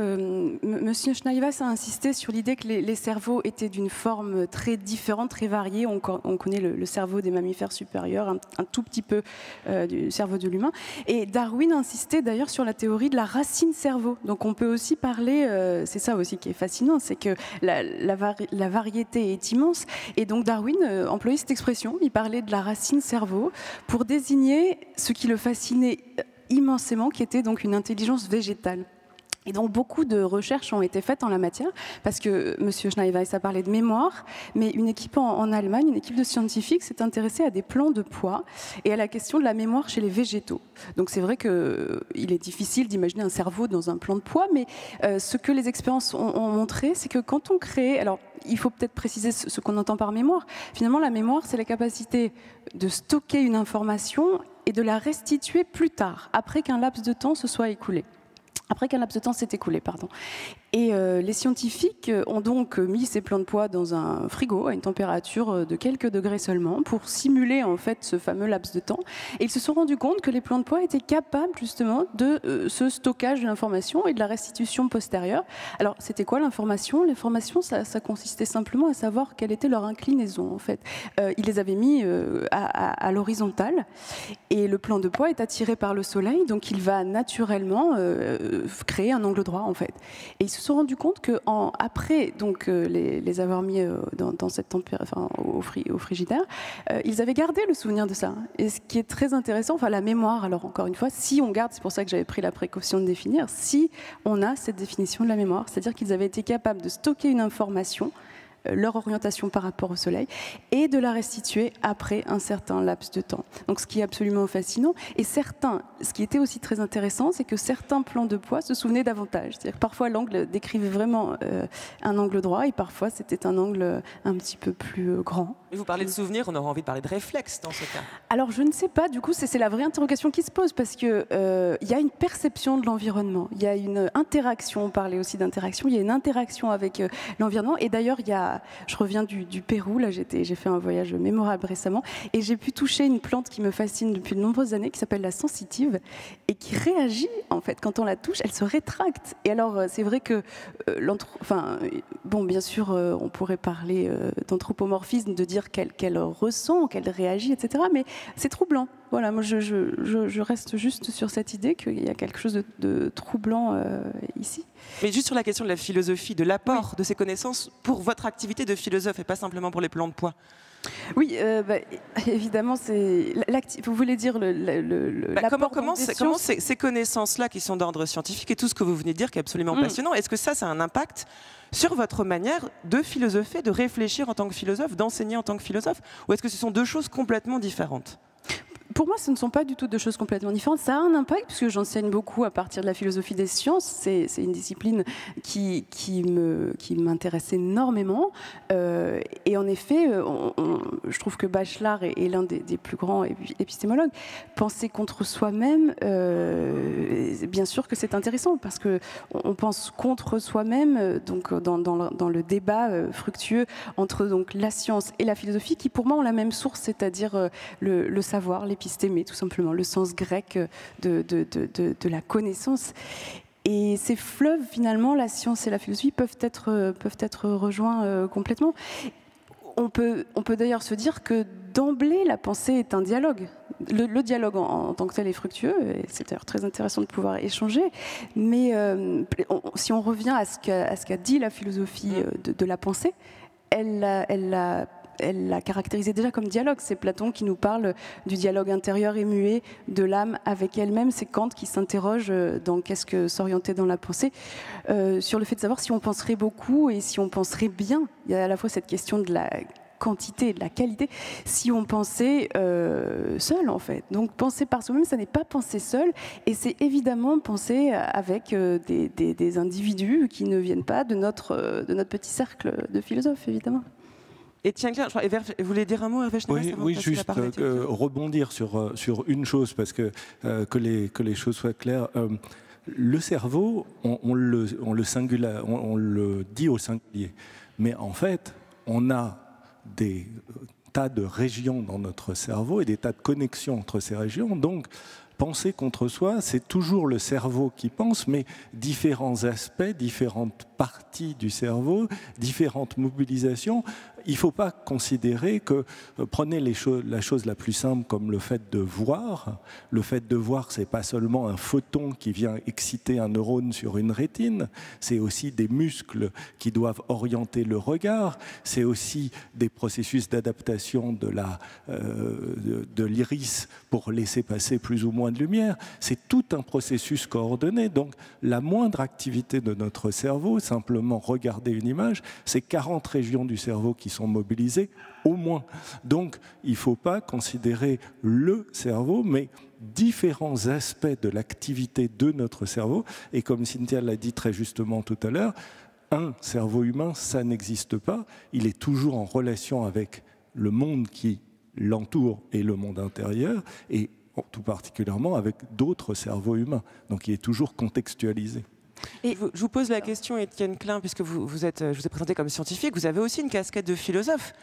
Monsieur Schneewes a insisté sur l'idée que les cerveaux étaient d'une forme très différente, très variée. On connaît le cerveau des mammifères supérieurs, un tout petit peu du cerveau de l'humain. Et Darwin insistait d'ailleurs sur la théorie de la racine cerveau. Donc on peut aussi parler, c'est ça aussi qui est fascinant, c'est que la variété est immense. Et donc Darwin employait cette expression, il parlait de la racine cerveau pour désigner ce qui le fascinait immensément, qui était donc une intelligence végétale. Et donc beaucoup de recherches ont été faites en la matière, parce que M. Schneewes a parlé de mémoire, mais une équipe en Allemagne, une équipe de scientifiques s'est intéressée à des plans de poids et à la question de la mémoire chez les végétaux. Donc c'est vrai qu'il est difficile d'imaginer un cerveau dans un plan de poids, mais ce que les expériences ont montré, c'est que quand on crée... Alors, il faut peut-être préciser ce qu'on entend par mémoire. Finalement, la mémoire, c'est la capacité de stocker une information et de la restituer plus tard, après qu'un laps de temps se soit écoulé. Après qu'un laps de temps s'est écoulé, pardon. Et les scientifiques ont donc mis ces plans de poids dans un frigo à une température de quelques degrés seulement pour simuler en fait ce fameux laps de temps. Et ils se sont rendus compte que les plans de poids étaient capables justement de ce stockage de l'information et de la restitution postérieure. Alors c'était quoi l'information? L'information, ça consistait simplement à savoir quelle était leur inclinaison en fait. Ils les avaient mis à l'horizontale et le plan de poids est attiré par le soleil, donc il va naturellement créer un angle droit en fait. Et ils se sont rendus compte qu'après les avoir mis dans cette au frigidaire, ils avaient gardé le souvenir de ça. Et ce qui est très intéressant, la mémoire, alors encore une fois, si on garde, c'est pour ça que j'avais pris la précaution de définir, si on a cette définition de la mémoire, c'est-à-dire qu'ils avaient été capables de stocker une information, leur orientation par rapport au soleil, et de la restituer après un certain laps de temps. Donc ce qui est absolument fascinant. Et ce qui était aussi très intéressant, c'est que certains plans de poids se souvenaient davantage. C'est-à-dire que parfois l'angle décrivait vraiment un angle droit, et parfois c'était un angle un petit peu plus grand. Et vous parlez de souvenirs, on aurait envie de parler de réflexe dans ce cas. Alors je ne sais pas, du coup c'est la vraie interrogation qui se pose, parce qu'il y a une perception de l'environnement, il y a une interaction, on parlait aussi d'interaction, il y a une interaction avec l'environnement, et d'ailleurs je reviens du Pérou, là j'ai fait un voyage mémorable récemment, et j'ai pu toucher une plante qui me fascine depuis de nombreuses années, qui s'appelle la sensitive, et qui réagit en fait, quand on la touche, elle se rétracte. Et alors c'est vrai que, bien sûr on pourrait parler d'anthropomorphisme, de dire qu'elle ressent, qu'elle réagit, etc. Mais c'est troublant. Voilà, moi je reste juste sur cette idée qu'il y a quelque chose de troublant ici. Mais juste sur la question de la philosophie, de l'apport de ces connaissances pour votre activité de philosophe et pas simplement pour les plans de poids. Oui, évidemment, vous voulez dire comment ces connaissances-là qui sont d'ordre scientifique et tout ce que vous venez de dire qui est absolument passionnant, est-ce que ça a un impact sur votre manière de philosopher, de réfléchir en tant que philosophe, d'enseigner en tant que philosophe, ou est-ce que ce sont deux choses complètement différentes ? Pour moi, ce ne sont pas du tout deux choses complètement différentes. Ça a un impact, puisque j'enseigne beaucoup à partir de la philosophie des sciences. C'est une discipline qui m'intéresse énormément. Et en effet, je trouve que Bachelard est l'un des plus grands épistémologues. Penser contre soi-même, bien sûr que c'est intéressant, parce qu'on pense contre soi-même donc dans le débat fructueux entre donc, la science et la philosophie, qui pour moi ont la même source, c'est-à-dire le savoir, l'épistémé, tout simplement, le sens grec de la connaissance. Et ces fleuves, finalement, la science et la philosophie peuvent être rejoints complètement. On peut d'ailleurs se dire que d'emblée, la pensée est un dialogue. Le dialogue en tant que tel est fructueux, et c'est d'ailleurs très intéressant de pouvoir échanger. Mais si on revient à ce qu'a dit la philosophie de la pensée, elle l'a caractérisé déjà comme dialogue. C'est Platon qui nous parle du dialogue intérieur et muet de l'âme avec elle-même. C'est Kant qui s'interroge dans qu'est-ce que s'orienter dans la pensée, sur le fait de savoir si on penserait beaucoup et si on penserait bien. Il y a à la fois cette question de la quantité et de la qualité, si on pensait seul en fait. Donc penser par soi-même, ça n'est pas penser seul, et c'est évidemment penser avec des individus qui ne viennent pas de notre petit cercle de philosophes, évidemment. Et tiens, Claire, vous voulez dire un mot, Hervé Schneeweiss, Oui, juste rebondir sur une chose, parce que les choses soient claires. Le cerveau, on le dit au singulier, mais en fait, on a des tas de régions dans notre cerveau et des tas de connexions entre ces régions. Donc, penser contre soi, c'est toujours le cerveau qui pense, mais différents aspects, différentes parties du cerveau, différentes mobilisations. Il ne faut pas considérer que, prenez la chose la plus simple comme le fait de voir. Le fait de voir, ce n'est pas seulement un photon qui vient exciter un neurone sur une rétine, c'est aussi des muscles qui doivent orienter le regard, c'est aussi des processus d'adaptation de l'iris pour laisser passer plus ou moins de lumière. C'est tout un processus coordonné. Donc la moindre activité de notre cerveau, simplement regarder une image, c'est 40 régions du cerveau qui sont mobilisées au moins. Donc il ne faut pas considérer le cerveau, mais différents aspects de l'activité de notre cerveau. Et comme Cynthia l'a dit très justement tout à l'heure, un cerveau humain, ça n'existe pas. Il est toujours en relation avec le monde qui l'entoure et le monde intérieur, et tout particulièrement avec d'autres cerveaux humains. Donc il est toujours contextualisé. Et je vous pose la question, Étienne Klein, puisque je vous ai présenté comme scientifique, vous avez aussi une casquette de philosophe.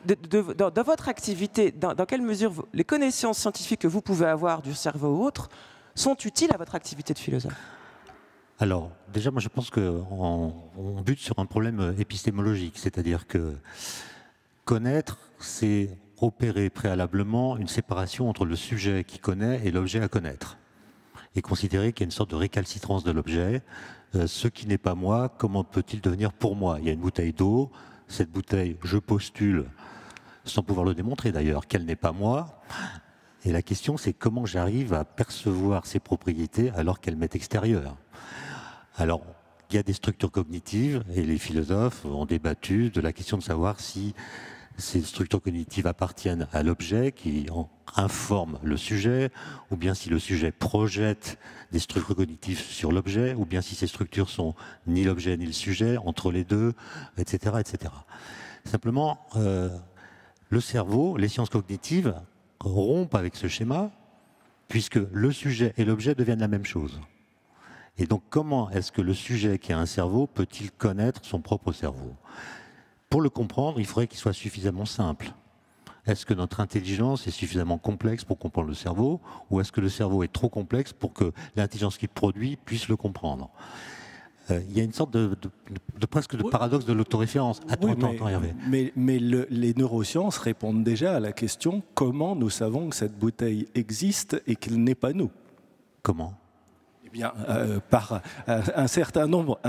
Dans votre activité, dans quelle mesure les connaissances scientifiques que vous pouvez avoir du cerveau ou autre sont utiles à votre activité de philosophe ? Alors, déjà, moi je pense qu'on bute sur un problème épistémologique, c'est-à-dire que connaître, c'est opérer préalablement une séparation entre le sujet qui connaît et l'objet à connaître. et considérer qu'il y a une sorte de récalcitrance de l'objet. Ce qui n'est pas moi, comment peut-il devenir pour moi? Il y a une bouteille d'eau, cette bouteille, je postule, sans pouvoir le démontrer d'ailleurs, qu'elle n'est pas moi. Et la question, c'est comment j'arrive à percevoir ses propriétés alors qu'elle m'est extérieure. Alors, il y a des structures cognitives, et les philosophes ont débattu de la question de savoir si ces structures cognitives appartiennent à l'objet qui informe le sujet, ou bien si le sujet projette des structures cognitives sur l'objet, ou bien si ces structures sont ni l'objet ni le sujet, entre les deux, etc. etc. Simplement, le cerveau, les sciences cognitives rompent avec ce schéma, puisque le sujet et l'objet deviennent la même chose. Et donc, comment est-ce que le sujet qui a un cerveau peut-il connaître son propre cerveau? Pour le comprendre, il faudrait qu'il soit suffisamment simple. Est-ce que notre intelligence est suffisamment complexe pour comprendre le cerveau, ou est-ce que le cerveau est trop complexe pour que l'intelligence qu'il produit puisse le comprendre? Il y a une sorte de presque de paradoxe de l'autoréférence. Attends, Hervé. Mais les neurosciences répondent déjà à la question comment nous savons que cette bouteille existe et qu'elle n'est pas nous? Comment? Eh bien, par un certain nombre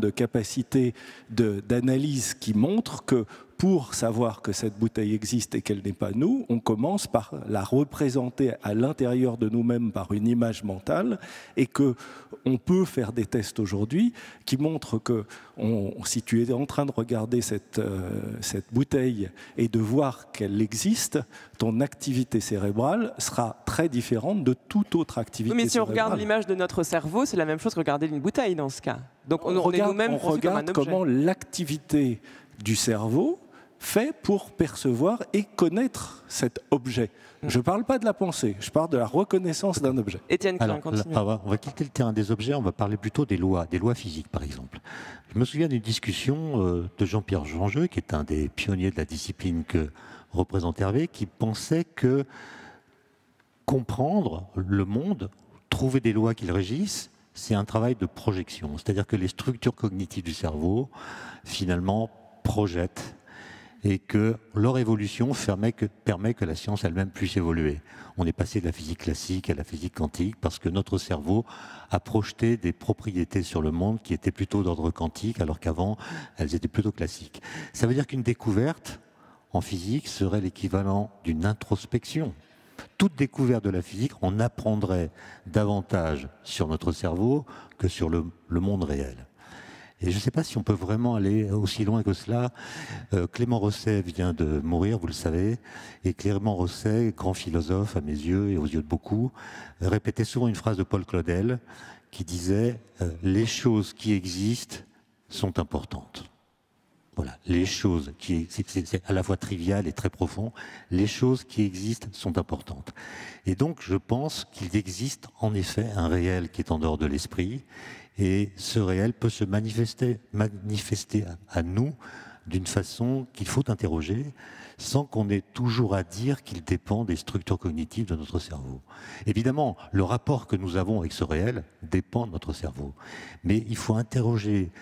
de capacités d'analyse qui montrent que pour savoir que cette bouteille existe et qu'elle n'est pas nous, on commence par la représenter à l'intérieur de nous-mêmes par une image mentale, et qu'on peut faire des tests aujourd'hui qui montrent que si tu es en train de regarder cette bouteille et de voir qu'elle existe, ton activité cérébrale sera très différente de toute autre activité cérébrale. Mais si on regarde l'image de notre cerveau, c'est la même chose que regarder une bouteille dans ce cas. Donc on regarde comment l'activité du cerveau fait pour percevoir et connaître cet objet. Je ne parle pas de la pensée, je parle de la reconnaissance d'un objet. Étienne Klein, continue. On va quitter le terrain des objets, on va parler plutôt des lois physiques par exemple. Je me souviens d'une discussion de Jean-Pierre Jeanjeux, qui est un des pionniers de la discipline que représente Hervé, qui pensait que comprendre le monde, trouver des lois qui le régissent, c'est un travail de projection. C'est-à-dire que les structures cognitives du cerveau, finalement, projettent, et que leur évolution permet que la science elle-même puisse évoluer. On est passé de la physique classique à la physique quantique parce que notre cerveau a projeté des propriétés sur le monde qui étaient plutôt d'ordre quantique, alors qu'avant, elles étaient plutôt classiques. Ça veut dire qu'une découverte en physique serait l'équivalent d'une introspection. Toute découverte de la physique, on apprendrait davantage sur notre cerveau que sur le monde réel. Et je ne sais pas si on peut vraiment aller aussi loin que cela. Clément Rosset vient de mourir, vous le savez, et Clément Rosset, grand philosophe à mes yeux et aux yeux de beaucoup, répétait souvent une phrase de Paul Claudel qui disait « Les choses qui existent sont importantes ». Voilà, les choses c'est à la fois trivial et très profond, les choses qui existent sont importantes. Et donc je pense qu'il existe en effet un réel qui est en dehors de l'esprit, et ce réel peut se manifester à nous d'une façon qu'il faut interroger, sans qu'on ait toujours à dire qu'il dépend des structures cognitives de notre cerveau. Évidemment, le rapport que nous avons avec ce réel dépend de notre cerveau. Mais il faut interroger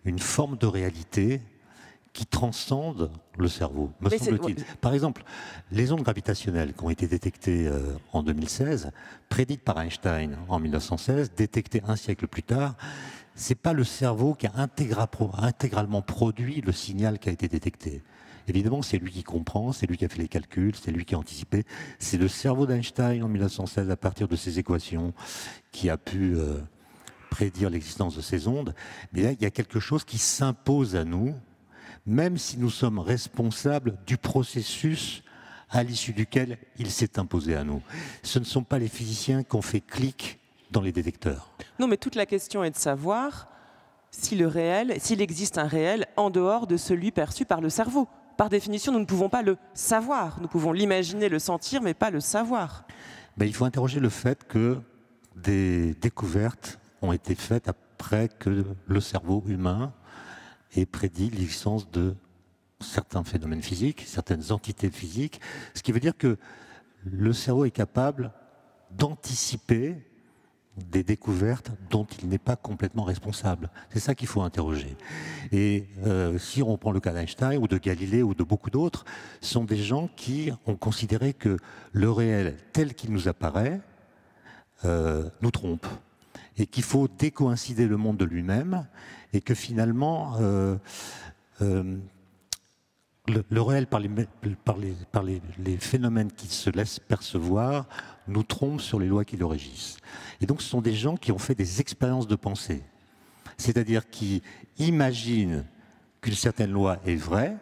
une forme de réalité qui transcende le cerveau, me semble-t-il. Par exemple, les ondes gravitationnelles qui ont été détectées en 2016, prédites par Einstein en 1916, détectées un siècle plus tard, c'est pas le cerveau qui a intégralement produit le signal qui a été détecté. Évidemment, c'est lui qui comprend, c'est lui qui a fait les calculs, c'est lui qui a anticipé. C'est le cerveau d'Einstein en 1916, à partir de ses équations, qui a pu prédire l'existence de ces ondes. Mais là, il y a quelque chose qui s'impose à nous, même si nous sommes responsables du processus à l'issue duquel il s'est imposé à nous. Ce ne sont pas les physiciens qui ont fait clic dans les détecteurs. Non, mais toute la question est de savoir s'il existe un réel en dehors de celui perçu par le cerveau. Par définition, nous ne pouvons pas le savoir. Nous pouvons l'imaginer, le sentir, mais pas le savoir. Ben, il faut interroger le fait que des découvertes ont été faites après que le cerveau humain et prédit l'existence de certains phénomènes physiques, certaines entités physiques, ce qui veut dire que le cerveau est capable d'anticiper des découvertes dont il n'est pas complètement responsable. C'est ça qu'il faut interroger. Et si on prend le cas d'Einstein ou de Galilée ou de beaucoup d'autres, ce sont des gens qui ont considéré que le réel tel qu'il nous apparaît nous trompe et qu'il faut décoïncider le monde de lui-même et que finalement le réel par les phénomènes qui se laissent percevoir nous trompe sur les lois qui le régissent. Et donc ce sont des gens qui ont fait des expériences de pensée, c'est-à-dire qui imaginent qu'une certaine loi est vraie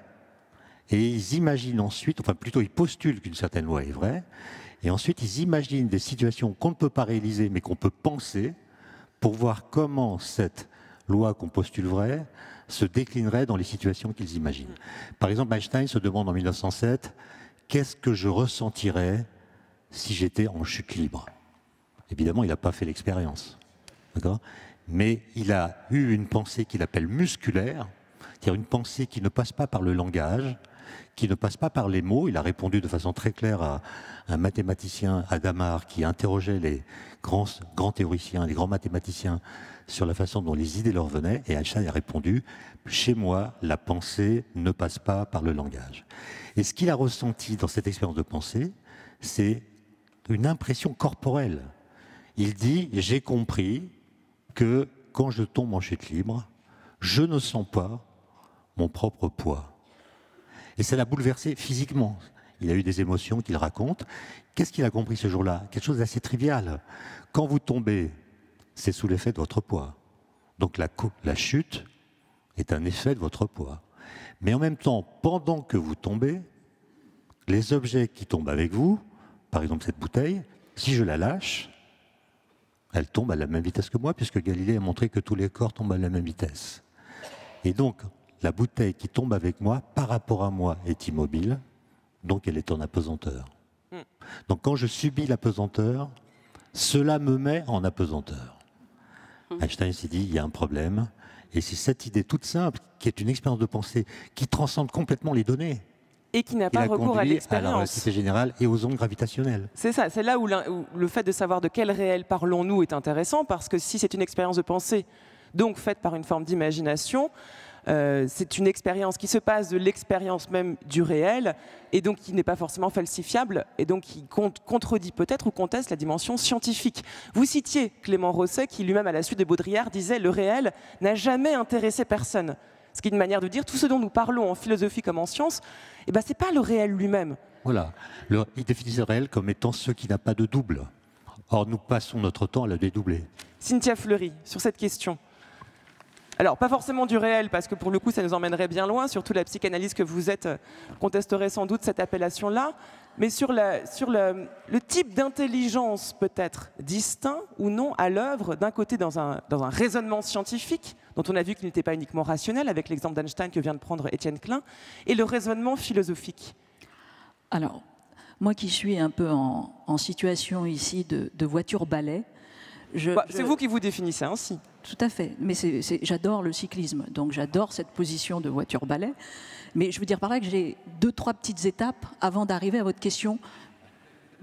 et ils imaginent ensuite, enfin plutôt ils postulent qu'une certaine loi est vraie et ensuite ils imaginent des situations qu'on ne peut pas réaliser mais qu'on peut penser pour voir comment cette loi qu'on postule vraie se déclinerait dans les situations qu'ils imaginent. Par exemple, Einstein se demande en 1907 « Qu'est-ce que je ressentirais si j'étais en chute libre ?» Évidemment, il n'a pas fait l'expérience. D'accord ? Mais il a eu une pensée qu'il appelle musculaire, c'est-à-dire une pensée qui ne passe pas par le langage, qui ne passe pas par les mots. Il a répondu de façon très claire à un mathématicien, Hadamard, qui interrogeait les grands théoriciens, les grands mathématiciens sur la façon dont les idées leur venaient, et Einstein a répondu « Chez moi, la pensée ne passe pas par le langage ». Et ce qu'il a ressenti dans cette expérience de pensée, c'est une impression corporelle. Il dit « J'ai compris que quand je tombe en chute libre, je ne sens pas mon propre poids ». Et ça l'a bouleversé physiquement. Il a eu des émotions qu'il raconte. Qu'est-ce qu'il a compris ce jour-là? Quelque chose d'assez trivial. Quand vous tombez, c'est sous l'effet de votre poids. Donc la chute est un effet de votre poids. Mais en même temps, pendant que vous tombez, les objets qui tombent avec vous, par exemple cette bouteille, si je la lâche, elle tombe à la même vitesse que moi, puisque Galilée a montré que tous les corps tombent à la même vitesse. Et donc, la bouteille qui tombe avec moi, par rapport à moi, est immobile, donc elle est en apesanteur. Donc quand je subis l'apesanteur, cela me met en apesanteur. Einstein s'est dit, il y a un problème, et c'est cette idée toute simple, qui est une expérience de pensée, qui transcende complètement les données. Et qui n'a pas recours à l'expérience. À la relativité générale et aux ondes gravitationnelles. C'est ça, c'est là où le fait de savoir de quel réel parlons-nous est intéressant, parce que si c'est une expérience de pensée, donc faite par une forme d'imagination, c'est une expérience qui se passe de l'expérience même du réel, et donc qui n'est pas forcément falsifiable, et donc qui contredit peut-être ou conteste la dimension scientifique. Vous citiez Clément Rosset, qui lui-même, à la suite de Baudrillard, disait « Le réel n'a jamais intéressé personne ». Ce qui est une manière de dire tout ce dont nous parlons en philosophie comme en science, eh ben, ce n'est pas le réel lui-même. Voilà. Il définissait le réel comme étant ce qui n'a pas de double. Or, nous passons notre temps à le dédoubler. Cynthia Fleury, sur cette question. Alors, pas forcément du réel, parce que pour le coup, ça nous emmènerait bien loin, surtout la psychanalyse que vous êtes contesterait sans doute cette appellation-là, mais sur le type d'intelligence peut-être distinct ou non à l'œuvre, d'un côté dans un raisonnement scientifique, dont on a vu qu'il n'était pas uniquement rationnel, avec l'exemple d'Einstein que vient de prendre Étienne Klein, et le raisonnement philosophique. Alors, moi qui suis un peu en situation ici de voiture-balai, c'est vous qui vous définissez ainsi. Tout à fait, mais j'adore le cyclisme, donc j'adore cette position de voiture-balai. Mais je veux dire par là que j'ai 2-3 petites étapes avant d'arriver à votre question.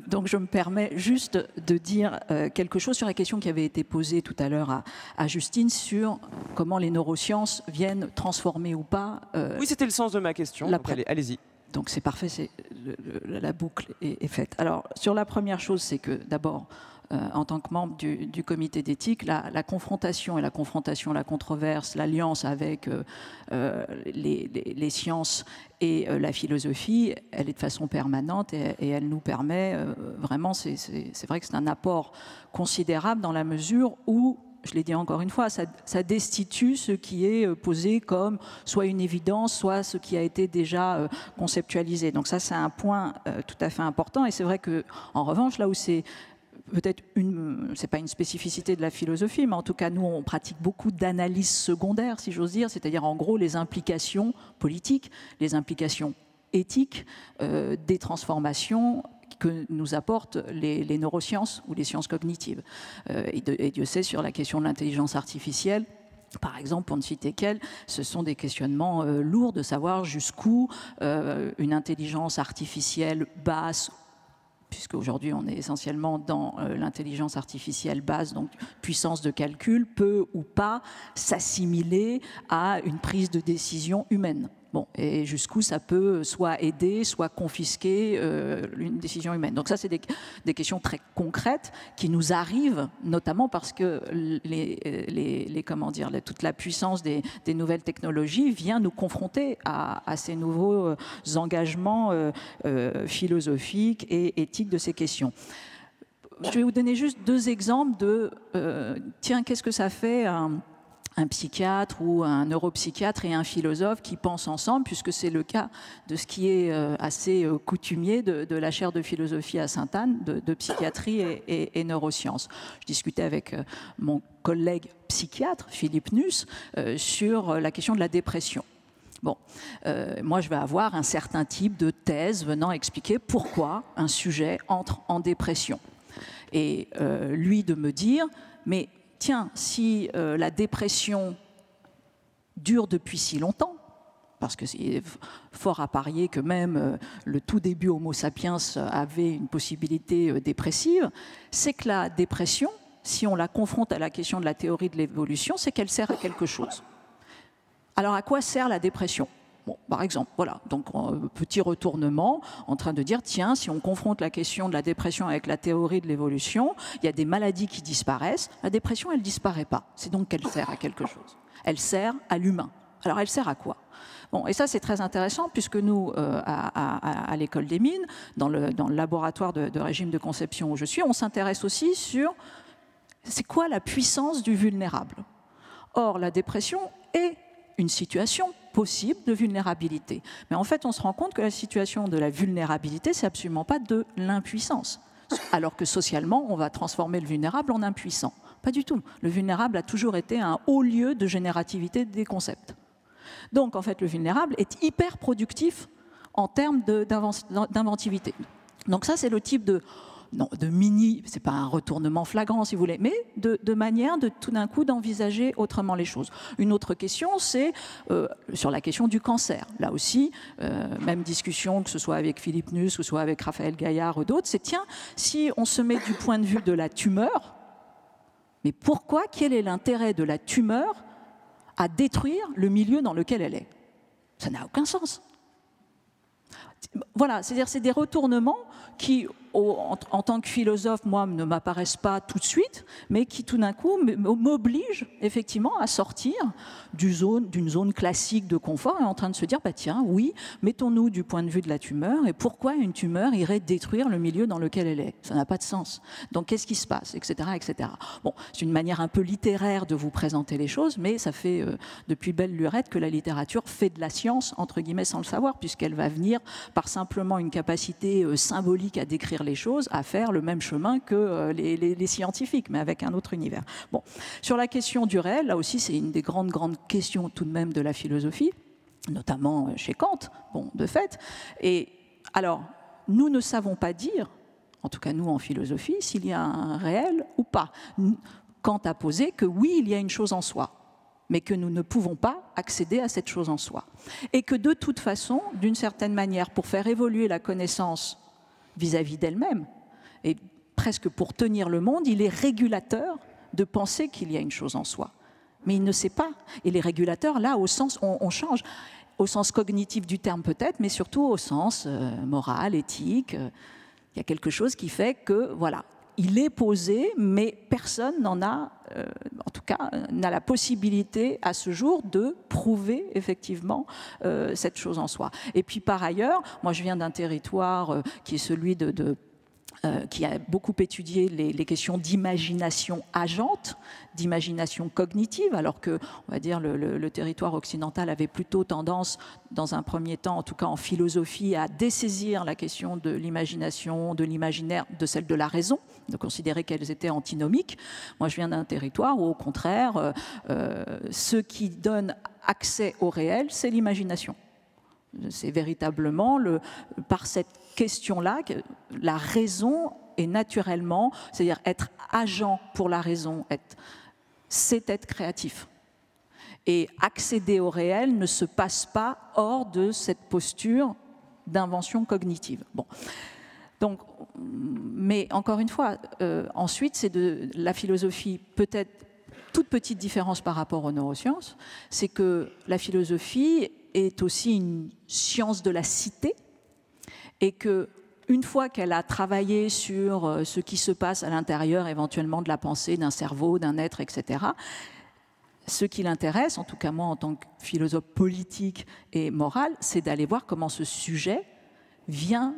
Donc je me permets juste de dire quelque chose sur la question qui avait été posée tout à l'heure à Justine sur comment les neurosciences viennent transformer ou pas. Oui, c'était le sens de ma question. Allez-y. Donc c'est parfait, la boucle est faite. Alors sur la première chose, c'est que d'abord, en tant que membre du comité d'éthique, la confrontation, la controverse, l'alliance avec les sciences et la philosophie, elle est de façon permanente et elle nous permet vraiment, c'est vrai que c'est un apport considérable dans la mesure où, je l'ai dit encore une fois, ça destitue ce qui est posé comme soit une évidence, soit ce qui a été déjà conceptualisé. Donc ça, c'est un point tout à fait important. Et c'est vrai qu'en revanche, là où c'est peut-être c'est pas une spécificité de la philosophie, mais en tout cas, nous, on pratique beaucoup d'analyse secondaire, si j'ose dire, c'est-à-dire en gros les implications politiques, les implications éthiques des transformations que nous apportent les neurosciences ou les sciences cognitives. Et Dieu sait, sur la question de l'intelligence artificielle, par exemple, pour ne citer qu'elle, ce sont des questionnements lourds de savoir jusqu'où une intelligence artificielle basse, puisque aujourd'hui on est essentiellement dans l'intelligence artificielle basse, donc puissance de calcul, peut ou pas s'assimiler à une prise de décision humaine. Bon, et jusqu'où ça peut soit aider, soit confisquer une décision humaine. Donc ça, c'est des questions très concrètes qui nous arrivent, notamment parce que toute la puissance des nouvelles technologies vient nous confronter à ces nouveaux engagements philosophiques et éthiques de ces questions. Je vais vous donner juste 2 exemples de tiens, qu'est-ce que ça fait un psychiatre ou un neuropsychiatre et un philosophe qui pensent ensemble, puisque c'est le cas de ce qui est assez coutumier de la chaire de philosophie à Sainte-Anne, de psychiatrie et neurosciences. Je discutais avec mon collègue psychiatre, Philippe Nuss, sur la question de la dépression. Bon, moi je vais avoir un certain type de thèse venant expliquer pourquoi un sujet entre en dépression. Et lui de me dire, mais tiens, si la dépression dure depuis si longtemps, parce que c'est fort à parier que même le tout début Homo sapiens avait une possibilité dépressive, c'est que la dépression, si on la confronte à la question de la théorie de l'évolution, c'est qu'elle sert à quelque chose. Alors à quoi sert la dépression ? Bon, par exemple, voilà, donc petit retournement en train de dire, tiens, si on confronte la question de la dépression avec la théorie de l'évolution, il y a des maladies qui disparaissent, la dépression, elle ne disparaît pas. C'est donc qu'elle sert à quelque chose. Elle sert à l'humain. Alors, elle sert à quoi ? Bon, et ça, c'est très intéressant, puisque nous, à l'École des Mines, dans le laboratoire de régime de conception où je suis, on s'intéresse aussi sur c'est quoi la puissance du vulnérable. Or, la dépression est une situation possible de vulnérabilité. Mais en fait, on se rend compte que la situation de la vulnérabilité, c'est absolument pas de l'impuissance. Alors que socialement, on va transformer le vulnérable en impuissant. Pas du tout. Le vulnérable a toujours été un haut lieu de générativité des concepts. Donc, en fait, le vulnérable est hyper productif en termes d'inventivité. Donc ça, c'est le type de mini, c'est pas un retournement flagrant si vous voulez, mais de manière de tout d'un coup d'envisager autrement les choses. Une autre question, c'est sur la question du cancer. Là aussi, même discussion, que ce soit avec Philippe Nuss, que ce soit avec Raphaël Gaillard ou d'autres, c'est tiens, si on se met du point de vue de la tumeur, mais pourquoi, quel est l'intérêt de la tumeur à détruire le milieu dans lequel elle est ? Ça n'a aucun sens. Voilà, c'est-à-dire c'est des retournements qui, en tant que philosophe, moi, ne m'apparaissent pas tout de suite, mais qui tout d'un coup m'obligent effectivement à sortir d'une zone classique de confort et en train de se dire, bah tiens, oui, mettons-nous du point de vue de la tumeur et pourquoi une tumeur irait détruire le milieu dans lequel elle est ? Ça n'a pas de sens. Donc qu'est-ce qui se passe, etc., etc. Bon, c'est une manière un peu littéraire de vous présenter les choses, mais ça fait depuis belle lurette que la littérature fait de la science, entre guillemets, sans le savoir, puisqu'elle va venir par simplement une capacité symbolique à décrire les choses, à faire le même chemin que les scientifiques, mais avec un autre univers. Bon. Sur la question du réel, là aussi, c'est une des grandes questions tout de même de la philosophie, notamment chez Kant, bon, de fait. Et alors, nous ne savons pas dire, en tout cas nous en philosophie, s'il y a un réel ou pas. Kant a posé que oui, il y a une chose en soi, mais que nous ne pouvons pas accéder à cette chose en soi. Et que de toute façon, d'une certaine manière, pour faire évoluer la connaissance vis-à-vis d'elle-même, et presque pour tenir le monde, il est régulateur de penser qu'il y a une chose en soi. Mais il ne sait pas. Et les régulateurs, là, au sens, on change, au sens cognitif du terme peut-être, mais surtout au sens moral, éthique. Il y a quelque chose qui fait que, voilà, il est posé, mais personne n'en a, en tout cas, n'a la possibilité à ce jour de prouver effectivement cette chose en soi. Et puis par ailleurs, moi je viens d'un territoire qui est celui qui a beaucoup étudié les questions d'imagination agente, d'imagination cognitive, alors que, on va dire, le territoire occidental avait plutôt tendance, dans un premier temps, en tout cas en philosophie, à dessaisir la question de l'imagination, de l'imaginaire, de celle de la raison, de considérer qu'elles étaient antinomiques. Moi, je viens d'un territoire où, au contraire, ce qui donne accès au réel, c'est l'imagination. C'est véritablement par cette question-là que la raison est naturellement, c'est-à-dire être agent pour la raison, c'est être créatif. Et accéder au réel ne se passe pas hors de cette posture d'invention cognitive. Bon. Donc, mais encore une fois, ensuite, c'est de la philosophie, peut-être toute petite différence par rapport aux neurosciences, c'est que la philosophie est aussi une science de la cité et que une fois qu'elle a travaillé sur ce qui se passe à l'intérieur éventuellement de la pensée, d'un cerveau, d'un être, etc., ce qui l'intéresse, en tout cas moi en tant que philosophe politique et moral, c'est d'aller voir comment ce sujet vient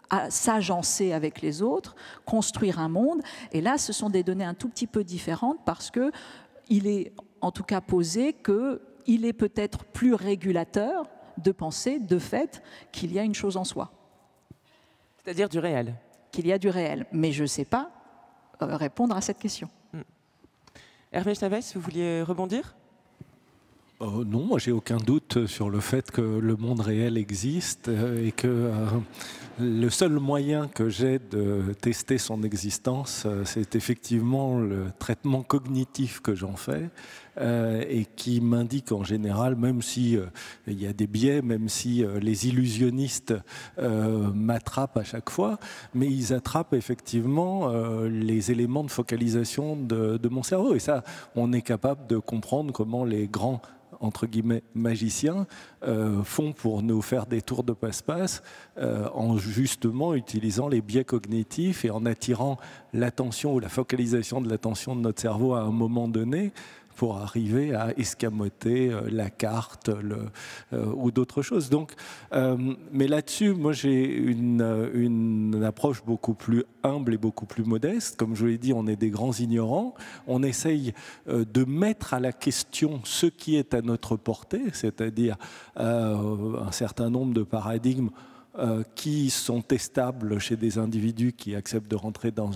à s'agencer avec les autres, construire un monde. Et là, ce sont des données un tout petit peu différentes parce qu'il est en tout cas posé qu'il est peut-être plus régulateur de penser, de fait, qu'il y a une chose en soi. C'est-à-dire du réel. Qu'il y a du réel. Mais je ne sais pas répondre à cette question. Hervé Chavez, vous vouliez rebondir ? Non, moi j'ai aucun doute sur le fait que le monde réel existe et que le seul moyen que j'ai de tester son existence, c'est effectivement le traitement cognitif que j'en fais et qui m'indique en général, même si il y a des biais, même si les illusionnistes m'attrapent à chaque fois, mais ils attrapent effectivement les éléments de focalisation de mon cerveau. Et ça, on est capable de comprendre comment les grands entre guillemets magiciens font pour nous faire des tours de passe-passe en justement utilisant les biais cognitifs et en attirant l'attention ou la focalisation de l'attention de notre cerveau à un moment donné pour arriver à escamoter la carte ou d'autres choses. Donc, mais là-dessus, moi j'ai une approche beaucoup plus humble et beaucoup plus modeste. Comme je vous l'ai dit, on est des grands ignorants. On essaye de mettre à la question ce qui est à notre portée, c'est-à-dire un certain nombre de paradigmes qui sont testables chez des individus qui acceptent de rentrer dans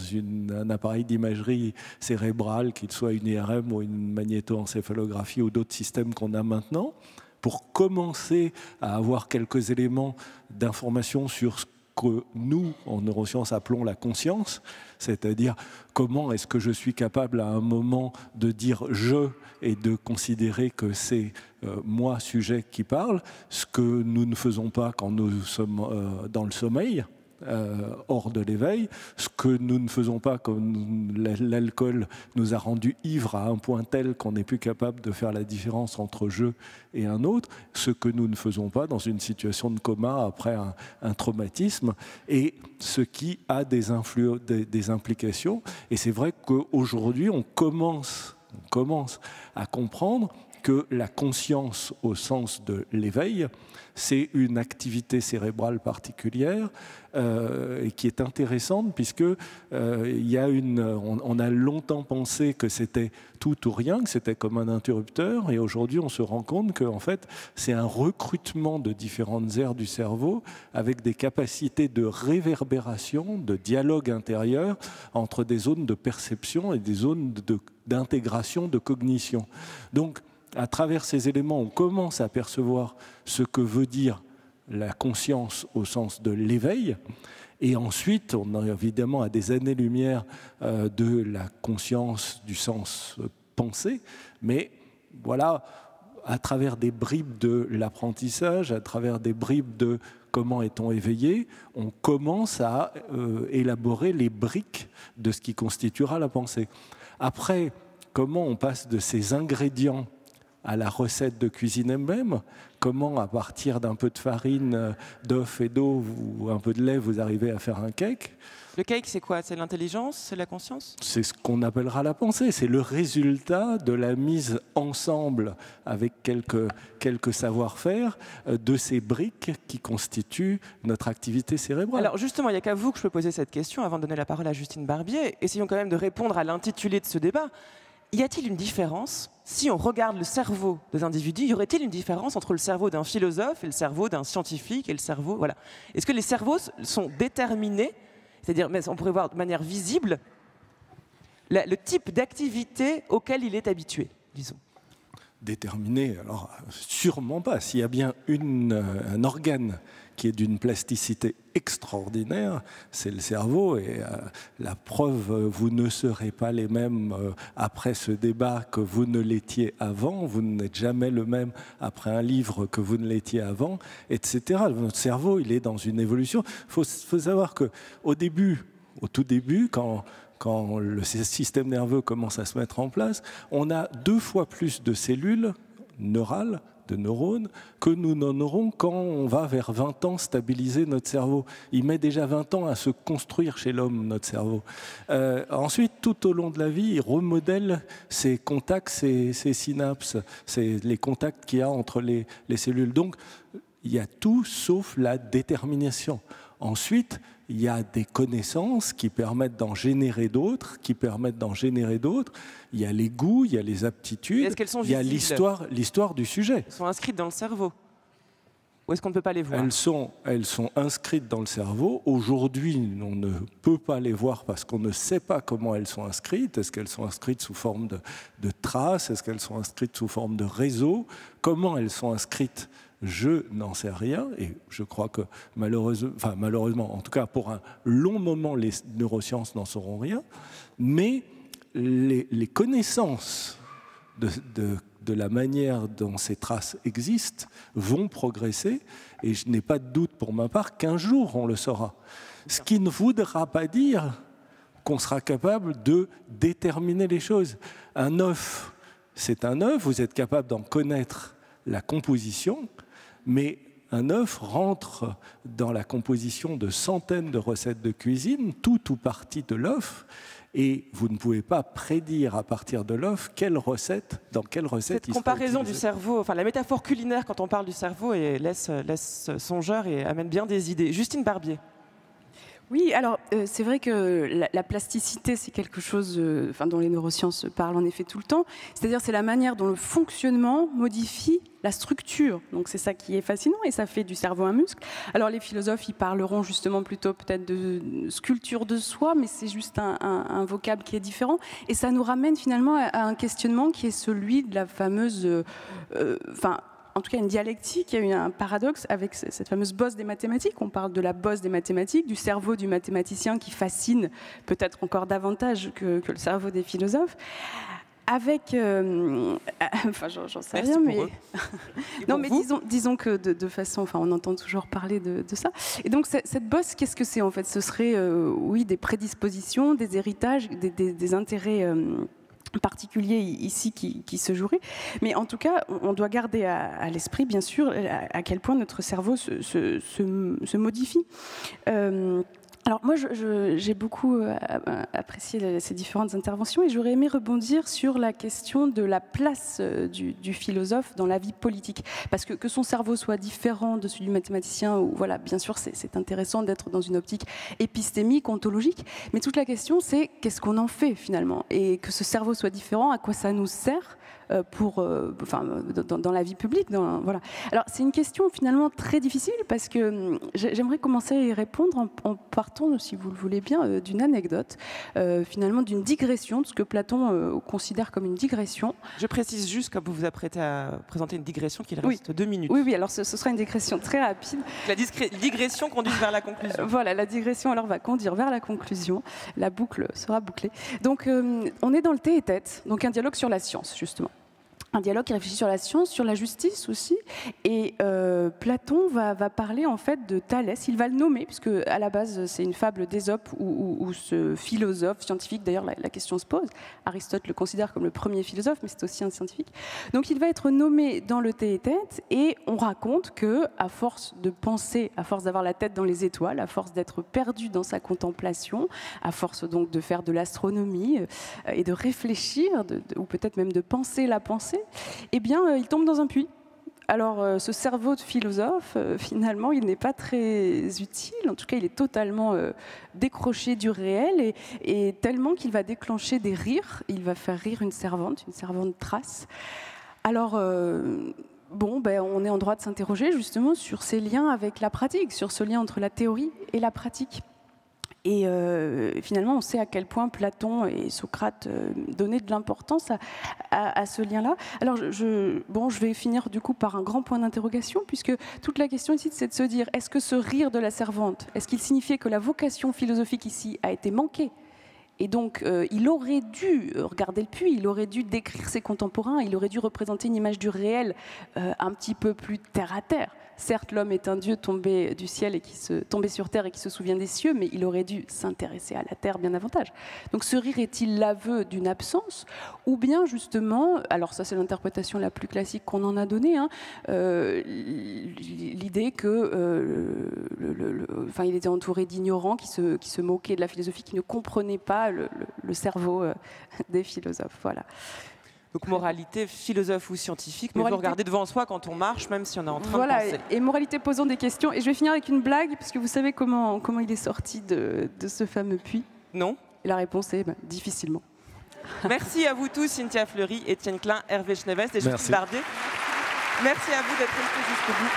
un appareil d'imagerie cérébrale, qu'il soit une IRM ou une magnétoencéphalographie ou d'autres systèmes qu'on a maintenant, pour commencer à avoir quelques éléments d'information sur ce que nous, en neurosciences, appelons la conscience, c'est-à-dire comment est-ce que je suis capable à un moment de dire « je » et de considérer que c'est moi, sujet, qui parle, ce que nous ne faisons pas quand nous sommes dans le sommeil, hors de l'éveil, ce que nous ne faisons pas quand l'alcool nous a rendus ivres à un point tel qu'on n'est plus capable de faire la différence entre je et un autre, ce que nous ne faisons pas dans une situation de coma après un traumatisme, et ce qui a des implications. Et c'est vrai qu'aujourd'hui, on commence à comprendre que la conscience au sens de l'éveil, c'est une activité cérébrale particulière et qui est intéressante puisque on a longtemps pensé que c'était tout ou rien, que c'était comme un interrupteur, et aujourd'hui on se rend compte que en fait c'est un recrutement de différentes aires du cerveau avec des capacités de réverbération, de dialogue intérieur entre des zones de perception et des zones d'intégration, de cognition. Donc à travers ces éléments, on commence à percevoir ce que veut dire la conscience au sens de l'éveil. Et ensuite, on est évidemment à des années-lumière de la conscience du sens pensée. Mais voilà, à travers des bribes de l'apprentissage, à travers des bribes de comment est-on éveillé, on commence à élaborer les briques de ce qui constituera la pensée. Après, comment on passe de ces ingrédients à la recette de cuisine elle-même, comment à partir d'un peu de farine, d'œuf et d'eau ou un peu de lait, vous arrivez à faire un cake. Le cake, c'est quoi? C'est l'intelligence? C'est la conscience? C'est ce qu'on appellera la pensée. C'est le résultat de la mise ensemble avec quelques savoir-faire de ces briques qui constituent notre activité cérébrale. Alors justement, il n'y a qu'à vous que je peux poser cette question avant de donner la parole à Justine Barbier. Essayons quand même de répondre à l'intitulé de ce débat. Y a-t-il une différence, si on regarde le cerveau des individus, y aurait-il une différence entre le cerveau d'un philosophe et le cerveau d'un scientifique et le cerveau, voilà. Est-ce que les cerveaux sont déterminés, c'est-à-dire, on pourrait voir de manière visible le type d'activité auquel il est habitué, disons? Déterminé, alors sûrement pas. S'il y a bien un organe qui est d'une plasticité extraordinaire, c'est le cerveau. Et la preuve, vous ne serez pas les mêmes après ce débat que vous ne l'étiez avant. Vous n'êtes jamais le même après un livre que vous ne l'étiez avant, etc. Notre cerveau, il est dans une évolution. Il faut savoir qu'au tout début, quand le système nerveux commence à se mettre en place, on a 2 fois plus de cellules neurales de neurones que nous n'en aurons quand on va vers 20 ans stabiliser notre cerveau. Il met déjà 20 ans à se construire chez l'homme, notre cerveau. Ensuite, tout au long de la vie, il remodèle ses contacts, ses synapses, les contacts qu'il y a entre les cellules. Donc, il y a tout sauf la détermination. Ensuite, il y a des connaissances qui permettent d'en générer d'autres, Il y a les goûts, il y a les aptitudes, est-ce qu'elles sont il y a visibles l'histoire du sujet. Elles sont inscrites dans le cerveau. Ou est-ce qu'on ne peut pas les voir? Elles sont inscrites dans le cerveau. Aujourd'hui, on ne peut pas les voir parce qu'on ne sait pas comment elles sont inscrites. Est-ce qu'elles sont inscrites sous forme de traces? Est-ce qu'elles sont inscrites sous forme de réseaux? Comment elles sont inscrites? Je n'en sais rien, et je crois que malheureusement, en tout cas pour un long moment, les neurosciences n'en sauront rien, mais les connaissances de la manière dont ces traces existent vont progresser, et je n'ai pas de doute pour ma part qu'un jour on le saura. Ce qui ne voudra pas dire qu'on sera capable de déterminer les choses. Un œuf, c'est un œuf, vous êtes capable d'en connaître la composition, mais un œuf rentre dans la composition de centaines de recettes de cuisine, tout ou partie de l'œuf, et vous ne pouvez pas prédire à partir de l'œuf dans quelle recette Cette comparaison du cerveau, enfin la métaphore culinaire quand on parle du cerveau laisse songeur et amène bien des idées. Justine Barbier. Oui, alors c'est vrai que la plasticité, c'est quelque chose dont les neurosciences parlent en effet tout le temps. C'est-à-dire c'est la manière dont le fonctionnement modifie la structure. Donc c'est ça qui est fascinant et ça fait du cerveau un muscle. Alors les philosophes, ils parleront justement plutôt peut-être de sculpture de soi, mais c'est juste un vocable qui est différent. Et ça nous ramène finalement à un questionnement qui est celui de la fameuse... en tout cas une dialectique, il y a eu un paradoxe avec cette fameuse bosse des mathématiques. On parle de la bosse des mathématiques, du cerveau du mathématicien qui fascine peut-être encore davantage que le cerveau des philosophes. Avec, j'en sais rien, mais non, mais disons que de façon, on entend toujours parler de ça. Et donc cette bosse, qu'est-ce que c'est en fait? Ce serait, oui, des prédispositions, des héritages, des intérêts particulier ici qui se jouerait. Mais en tout cas, on doit garder à l'esprit, bien sûr, à quel point notre cerveau se modifie. Alors moi, j'ai beaucoup apprécié ces différentes interventions et j'aurais aimé rebondir sur la question de la place du philosophe dans la vie politique. Parce que son cerveau soit différent de celui du mathématicien, ou voilà, bien sûr, c'est intéressant d'être dans une optique épistémique, ontologique, mais toute la question, c'est qu'est-ce qu'on en fait finalement? Et que ce cerveau soit différent, à quoi ça nous sert dans la vie publique, voilà. Alors c'est une question finalement très difficile parce que j'aimerais commencer à y répondre en partant, si vous le voulez bien, d'une anecdote, finalement d'une digression, de ce que Platon considère comme une digression. Je précise juste, comme vous vous apprêtez à présenter une digression, qu'il reste 2 minutes. Oui, alors ce sera une digression très rapide. La digression conduit vers la conclusion. Voilà, la digression alors va conduire vers la conclusion. La boucle sera bouclée. Donc on est dans le thé et tête, donc un dialogue sur la science justement. Un dialogue qui réfléchit sur la science, sur la justice aussi. Et Platon va parler en fait de Thalès. Il va le nommer, puisque à la base c'est une fable d'Ésope où ce philosophe scientifique, d'ailleurs la question se pose. Aristote le considère comme le premier philosophe, mais c'est aussi un scientifique. Donc il va être nommé dans le thé et tête, et on raconte que à force de penser, à force d'avoir la tête dans les étoiles, à force d'être perdu dans sa contemplation, à force donc de faire de l'astronomie et de réfléchir, ou peut-être même de penser la pensée, eh bien, il tombe dans un puits. Alors, ce cerveau de philosophe, finalement, il n'est pas très utile. En tout cas, il est totalement décroché du réel et tellement qu'il va déclencher des rires. Il va faire rire une servante Thrace. Alors, on est en droit de s'interroger justement sur ces liens avec la pratique, sur ce lien entre la théorie et la pratique. Et finalement, on sait à quel point Platon et Socrate donnaient de l'importance à ce lien-là. Alors, je vais finir du coup par un grand point d'interrogation, puisque toute la question ici, c'est de se dire, est-ce que ce rire de la servante, est-ce qu'il signifiait que la vocation philosophique ici a été manquée? Et donc, il aurait dû regarder le puits, il aurait dû décrire ses contemporains, il aurait dû représenter une image du réel un petit peu plus terre à terre. Certes, l'homme est un dieu tombé du ciel et tombé sur terre et qui se souvient des cieux, mais il aurait dû s'intéresser à la terre bien davantage. Donc ce rire est-il l'aveu d'une absence, ou bien justement, alors ça c'est l'interprétation la plus classique qu'on en a donnée, hein, l'idée que, il était entouré d'ignorants qui se moquaient de la philosophie, qui ne comprenaient pas le cerveau des philosophes. Voilà. Donc moralité, philosophe ou scientifique, mais il faut regarder devant soi quand on marche, même si on est en train de penser. Et moralité posant des questions. Et je vais finir avec une blague, parce que vous savez comment il est sorti de ce fameux puits. Non. Et la réponse est difficilement. Merci à vous tous, Cynthia Fleury, Étienne Klein, Hervé Schnevest et Justine Bardet. Merci à vous d'être restés jusqu'au bout.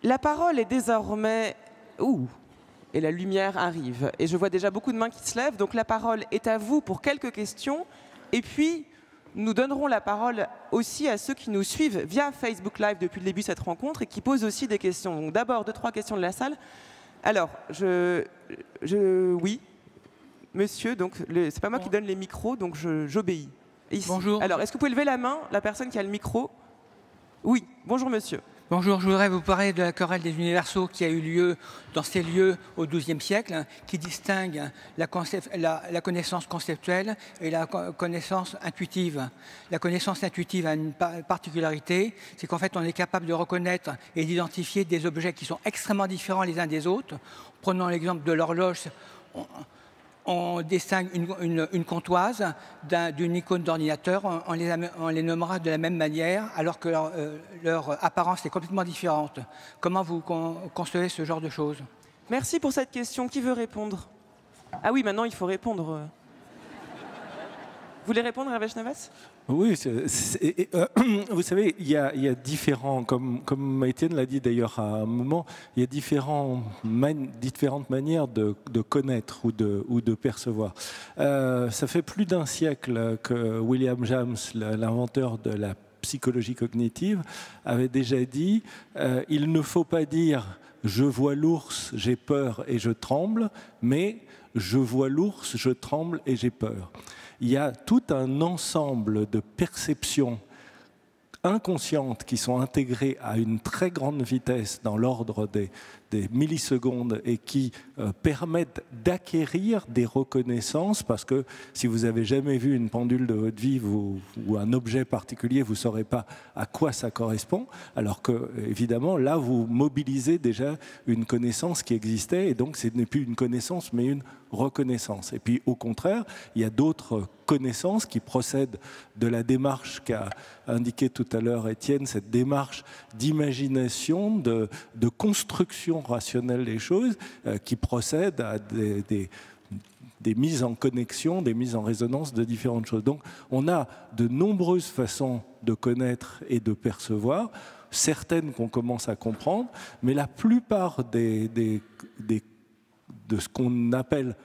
La parole est désormais... Ouh, et la lumière arrive. Et je vois déjà beaucoup de mains qui se lèvent. Donc la parole est à vous pour quelques questions. Et puis, nous donnerons la parole aussi à ceux qui nous suivent via Facebook Live depuis le début de cette rencontre et qui posent aussi des questions. Donc d'abord, 2-3 questions de la salle. Alors, oui, monsieur, donc c'est pas moi qui donne les micros, donc j'obéis. Bonjour. Alors, est-ce que vous pouvez lever la main, la personne qui a le micro? Oui, bonjour monsieur. Bonjour, je voudrais vous parler de la querelle des universaux qui a eu lieu dans ces lieux au XIIe siècle, qui distingue la connaissance conceptuelle et la connaissance intuitive. La connaissance intuitive a une particularité, c'est qu'en fait on est capable de reconnaître et d'identifier des objets qui sont extrêmement différents les uns des autres. Prenons l'exemple de l'horloge. On distingue une comptoise d'une icône d'ordinateur, on les nommera de la même manière, alors que leur apparence est complètement différente. Comment vous concevez ce genre de choses? Merci pour cette question. Qui veut répondre? Ah oui, maintenant il faut répondre. Vous voulez répondre, Hervé Schnevest? Oui, vous savez, il y a différents, comme Étienne l'a dit d'ailleurs à un moment, il y a différentes manières de connaître ou de percevoir. Ça fait plus d'un siècle que William James, l'inventeur de la psychologie cognitive, avait déjà dit il ne faut pas dire « je vois l'ours, j'ai peur et je tremble », mais « je vois l'ours, je tremble et j'ai peur ». Il y a tout un ensemble de perceptions inconscientes qui sont intégrées à une très grande vitesse dans l'ordre des millisecondes et qui permettent d'acquérir des reconnaissances, parce que si vous n'avez jamais vu une pendule de votre vie ou un objet particulier, vous ne saurez pas à quoi ça correspond, alors que évidemment là vous mobilisez déjà une connaissance qui existait, et donc ce n'est plus une connaissance mais une reconnaissance. Et puis au contraire, il y a d'autres connaissances qui procèdent de la démarche qu'a indiqué tout à l'heure Étienne, cette démarche d'imagination, de construction rationnelle des choses, qui procèdent à des mises en connexion, des mises en résonance de différentes choses. Donc on a de nombreuses façons de connaître et de percevoir, certaines qu'on commence à comprendre, mais la plupart de ce qu'on appelle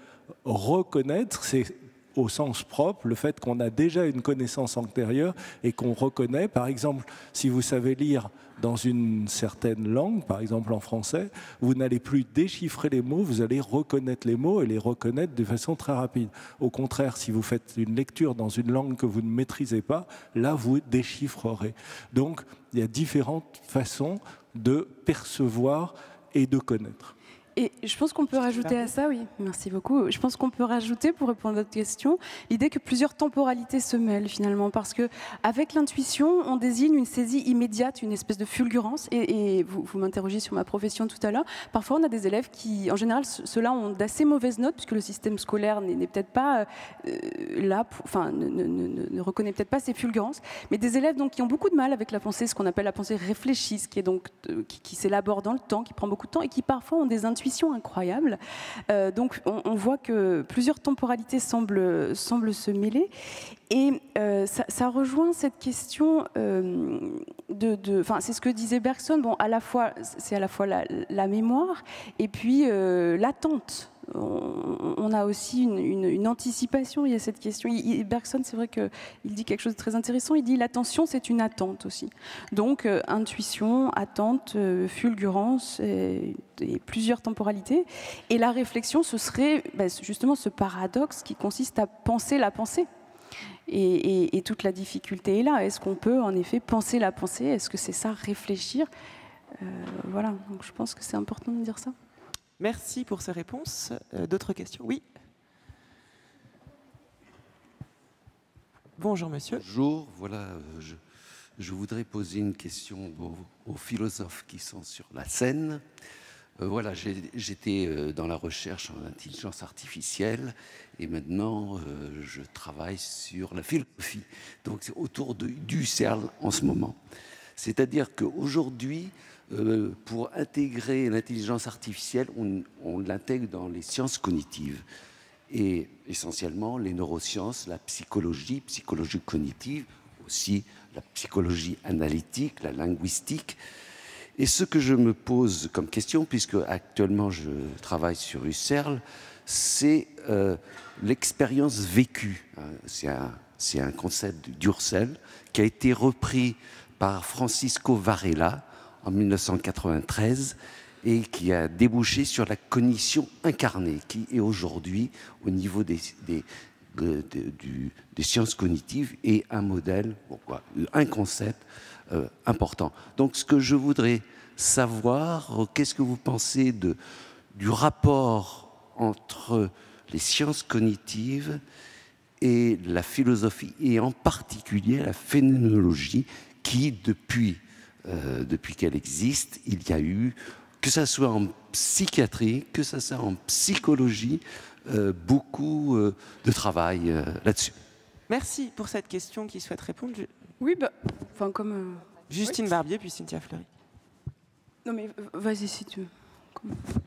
reconnaître, c'est au sens propre, le fait qu'on a déjà une connaissance antérieure et qu'on reconnaît. Par exemple, si vous savez lire dans une certaine langue, par exemple en français, vous n'allez plus déchiffrer les mots, vous allez reconnaître les mots et les reconnaître de façon très rapide. Au contraire, si vous faites une lecture dans une langue que vous ne maîtrisez pas, là, vous déchiffrerez. Donc, il y a différentes façons de percevoir et de connaître. Et je pense qu'on peut rajouter à ça, oui, merci beaucoup. Je pense qu'on peut rajouter, pour répondre à votre question, l'idée que plusieurs temporalités se mêlent finalement, parce que avec l'intuition, on désigne une saisie immédiate, une espèce de fulgurance. Et vous m'interrogez sur ma profession tout à l'heure. Parfois, on a des élèves qui, en général, ceux-là ont d'assez mauvaises notes, puisque le système scolaire n'est peut-être pas là, ne reconnaît peut-être pas ces fulgurances. Mais des élèves donc qui ont beaucoup de mal avec la pensée, ce qu'on appelle la pensée réfléchie, qui est donc qui s'élabore dans le temps, qui prend beaucoup de temps, et qui parfois ont des intuitions incroyable. Donc on voit que plusieurs temporalités semblent se mêler, et ça rejoint cette question c'est ce que disait Bergson. Bon, c'est à la fois la mémoire et puis l'attente on a aussi une anticipation. Il y a cette question. Bergson, c'est vrai qu'il dit quelque chose de très intéressant. Il dit l'attention, c'est une attente aussi. Donc, intuition, attente, fulgurance et plusieurs temporalités. Et la réflexion, ce serait justement ce paradoxe qui consiste à penser la pensée. Et toute la difficulté est là. Est-ce qu'on peut en effet penser la pensée? Est-ce que c'est ça, réfléchir? Voilà, donc je pense que c'est important de dire ça. Merci pour ces réponses. D'autres questions? Oui. Bonjour monsieur. Bonjour, voilà, je voudrais poser une question aux philosophes qui sont sur la scène. Voilà, j'étais dans la recherche en intelligence artificielle et maintenant je travaille sur la philosophie. Donc c'est autour du Husserl en ce moment. C'est-à-dire qu'aujourd'hui, pour intégrer l'intelligence artificielle, on l'intègre dans les sciences cognitives. Et essentiellement les neurosciences, la psychologie cognitive, aussi la psychologie analytique, la linguistique. Et ce que je me pose comme question, puisque actuellement je travaille sur Husserl, c'est l'expérience vécue. C'est un concept d'Husserl qui a été repris par Francisco Varela en 1993 et qui a débouché sur la cognition incarnée, qui est aujourd'hui, au niveau des sciences cognitives, et un modèle, un concept important. Donc ce que je voudrais savoir, qu'est-ce que vous pensez du rapport entre les sciences cognitives et la philosophie, et en particulier la phénoménologie, qui depuis qu'elle existe, il y a eu, que ce soit en psychiatrie, que ce soit en psychologie, beaucoup de travail là-dessus. Merci pour cette question. Qui souhaite répondre? Oui, comme... Justine Barbier, puis Cynthia Fleury. Non mais vas-y si tu veux.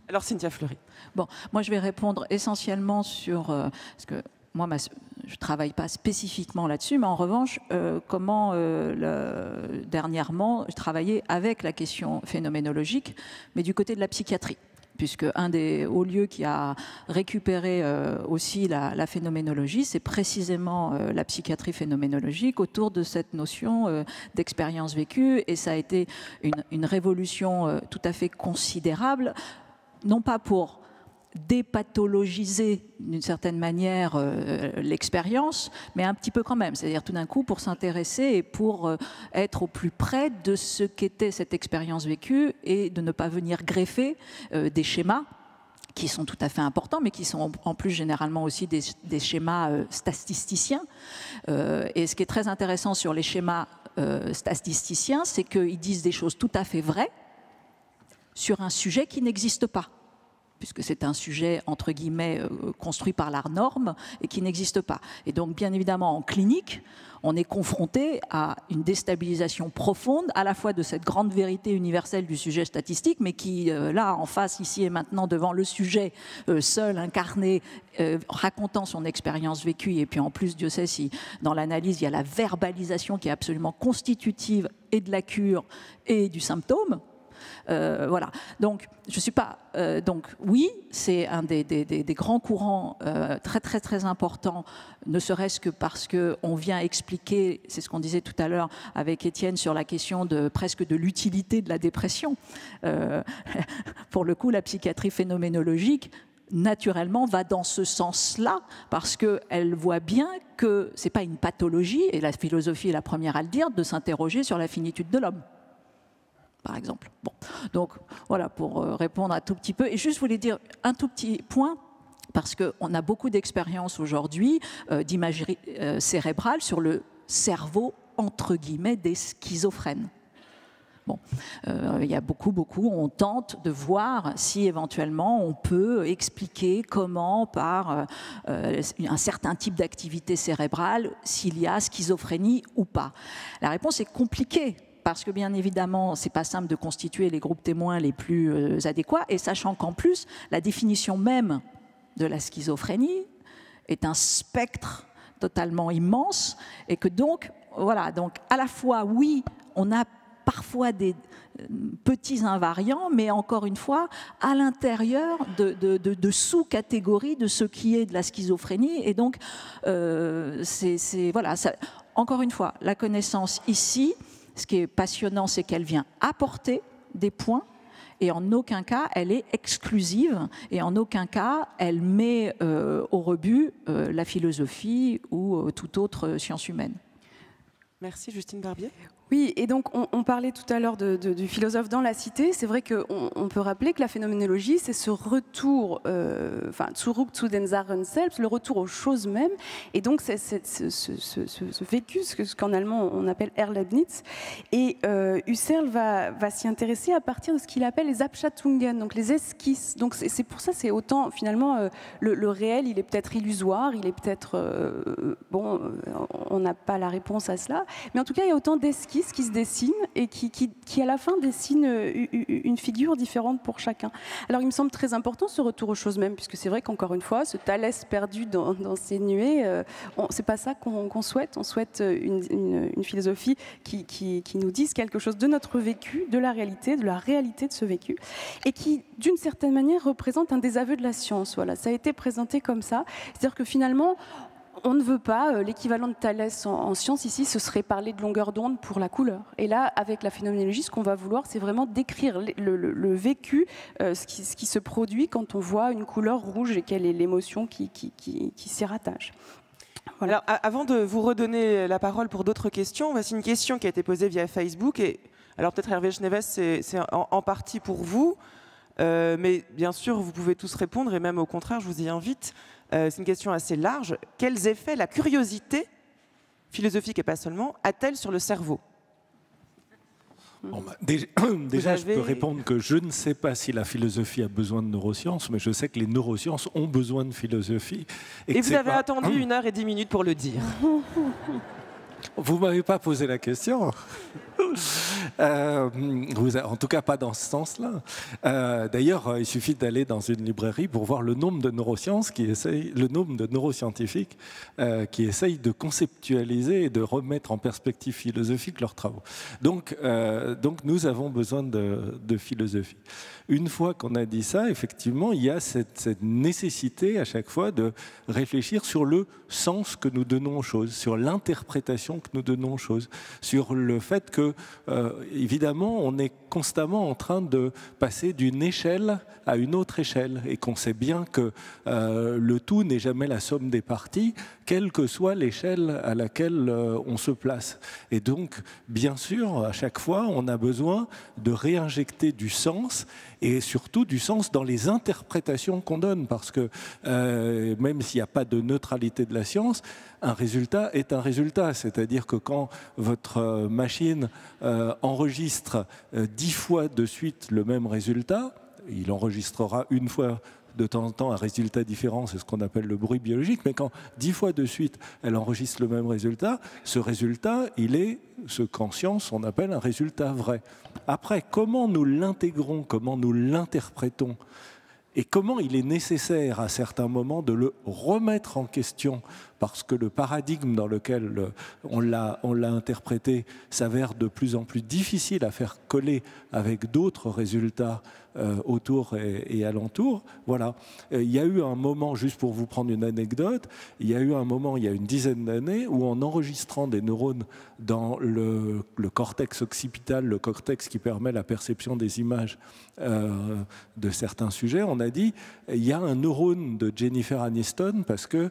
Alors Cynthia Fleury. Bon, moi je vais répondre essentiellement sur... parce que moi, je ne travaille pas spécifiquement là-dessus, mais en revanche, dernièrement, je travaillais avec la question phénoménologique, mais du côté de la psychiatrie, puisque un des hauts lieux qui a récupéré aussi la phénoménologie, c'est précisément la psychiatrie phénoménologique autour de cette notion d'expérience vécue, et ça a été une révolution tout à fait considérable, non pas pour dépathologiser d'une certaine manière l'expérience, mais un petit peu quand même. C'est-à-dire tout d'un coup pour s'intéresser et pour être au plus près de ce qu'était cette expérience vécue et de ne pas venir greffer des schémas qui sont tout à fait importants, mais qui sont en plus généralement aussi des schémas statisticiens. Et ce qui est très intéressant sur les schémas statisticiens, c'est qu'ils disent des choses tout à fait vraies sur un sujet qui n'existe pas, puisque c'est un sujet, entre guillemets, construit par la norme et qui n'existe pas. Et donc, bien évidemment, en clinique, on est confronté à une déstabilisation profonde, à la fois de cette grande vérité universelle du sujet statistique, mais qui, là, en face, ici et maintenant, devant le sujet seul, incarné, racontant son expérience vécue, et puis en plus, Dieu sait si dans l'analyse, il y a la verbalisation qui est absolument constitutive et de la cure et du symptôme. Voilà. Donc, je suis pas. Donc, oui, c'est un des grands courants très très très importants, ne serait-ce que parce que on vient expliquer, c'est ce qu'on disait tout à l'heure avec Étienne sur la question presque de l'utilité de la dépression. Pour le coup, la psychiatrie phénoménologique, naturellement, va dans ce sens-là, parce qu'elle voit bien que c'est pas une pathologie, et la philosophie est la première à le dire, de s'interroger sur la finitude de l'homme, par exemple. Bon. Donc voilà, pour répondre un tout petit peu. Et juste, je voulais dire un tout petit point, parce qu'on a beaucoup d'expériences aujourd'hui d'imagerie cérébrale sur le cerveau, entre guillemets, des schizophrènes. Bon, il y a beaucoup, on tente de voir si éventuellement on peut expliquer comment, par un certain type d'activité cérébrale, s'il y a schizophrénie ou pas. La réponse est compliquée, parce que bien évidemment, c'est pas simple de constituer les groupes témoins les plus adéquats, et sachant qu'en plus, la définition même de la schizophrénie est un spectre totalement immense, et que donc, voilà, donc à la fois, oui, on a parfois petits invariants, mais encore une fois, à l'intérieur de sous-catégories de ce qui est de la schizophrénie. Et donc, voilà, encore une fois, la connaissance ici, ce qui est passionnant, c'est qu'elle vient apporter des points, et en aucun cas, elle est exclusive, et en aucun cas, elle met au rebut la philosophie ou toute autre science humaine. Merci, Justine Barbier. Oui, et donc on parlait tout à l'heure du philosophe dans la cité. C'est vrai qu'on peut rappeler que la phénoménologie, c'est ce retour, zurück zu den Sachen selbst, le retour aux choses mêmes. Et donc c'est ce vécu, ce qu'en allemand on appelle Erlebnis. Et Husserl va s'y intéresser à partir de ce qu'il appelle les Abschattungen, donc les esquisses. Donc c'est pour ça, c'est autant finalement le réel, il est peut-être illusoire, il est peut-être on n'a pas la réponse à cela, mais en tout cas il y a autant d'esquisses qui se dessinent et qui à la fin dessinent une figure différente pour chacun. Alors il me semble très important ce retour aux choses mêmes, puisque c'est vrai qu'encore une fois, ce Thalès perdu dans ces nuées, c'est pas ça qu'on souhaite. On souhaite une philosophie qui nous dise quelque chose de notre vécu, de la réalité de ce vécu, et qui d'une certaine manière représente un désaveu de la science. Voilà, ça a été présenté comme ça. C'est-à-dire que finalement, on ne veut pas, l'équivalent de Thalès en science ici, ce serait parler de longueur d'onde pour la couleur. Et là, avec la phénoménologie, ce qu'on va vouloir, c'est vraiment décrire le vécu, ce qui se produit quand on voit une couleur rouge et quelle est l'émotion qui s'y rattache. Voilà. Alors, avant de vous redonner la parole pour d'autres questions, voici une question qui a été posée via Facebook. Et, alors peut-être Hervé Schneves, c'est en partie pour vous, mais bien sûr, vous pouvez tous répondre, et même au contraire, je vous y invite. C'est une question assez large. Quels effets la curiosité, philosophique et pas seulement, a-t-elle sur le cerveau ? Bon, déjà, je peux répondre que je ne sais pas si la philosophie a besoin de neurosciences, mais je sais que les neurosciences ont besoin de philosophie. Et vous avez attendu 1 heure et 10 minutes pour le dire. Vous ne m'avez pas posé la question. En tout cas, pas dans ce sens-là. D'ailleurs, il suffit d'aller dans une librairie pour voir le nombre de neuroscientifiques qui essayent de conceptualiser et de remettre en perspective philosophique leurs travaux. Donc nous avons besoin de philosophie. Une fois qu'on a dit ça, effectivement, il y a cette nécessité à chaque fois de réfléchir sur le sens que nous donnons aux choses, sur l'interprétation que nous donnons aux choses, sur le fait que, évidemment, on est constamment en train de passer d'une échelle à une autre échelle et qu'on sait bien que le tout n'est jamais la somme des parties, quelle que soit l'échelle à laquelle on se place. Et donc, bien sûr, à chaque fois, on a besoin de réinjecter du sens et surtout du sens dans les interprétations qu'on donne, parce que même s'il n'y a pas de neutralité de la science, un résultat est un résultat. C'est-à-dire que quand votre machine enregistre 10 fois de suite le même résultat, il enregistrera une fois de temps en temps un résultat différent, c'est ce qu'on appelle le bruit biologique, mais quand 10 fois de suite elle enregistre le même résultat, ce résultat, il est ce qu'en science on appelle un résultat vrai. Après, comment nous l'intégrons, comment nous l'interprétons, et comment il est nécessaire à certains moments de le remettre en question, parce que le paradigme dans lequel on l'a interprété s'avère de plus en plus difficile à faire coller avec d'autres résultats autour et alentour. Voilà. Il y a eu un moment, juste pour vous prendre une anecdote, il y a eu un moment, il y a une dizaine d'années, où en enregistrant des neurones dans le cortex occipital, le cortex qui permet la perception des images de certains sujets, on a dit, il y a un neurone de Jennifer Aniston, parce que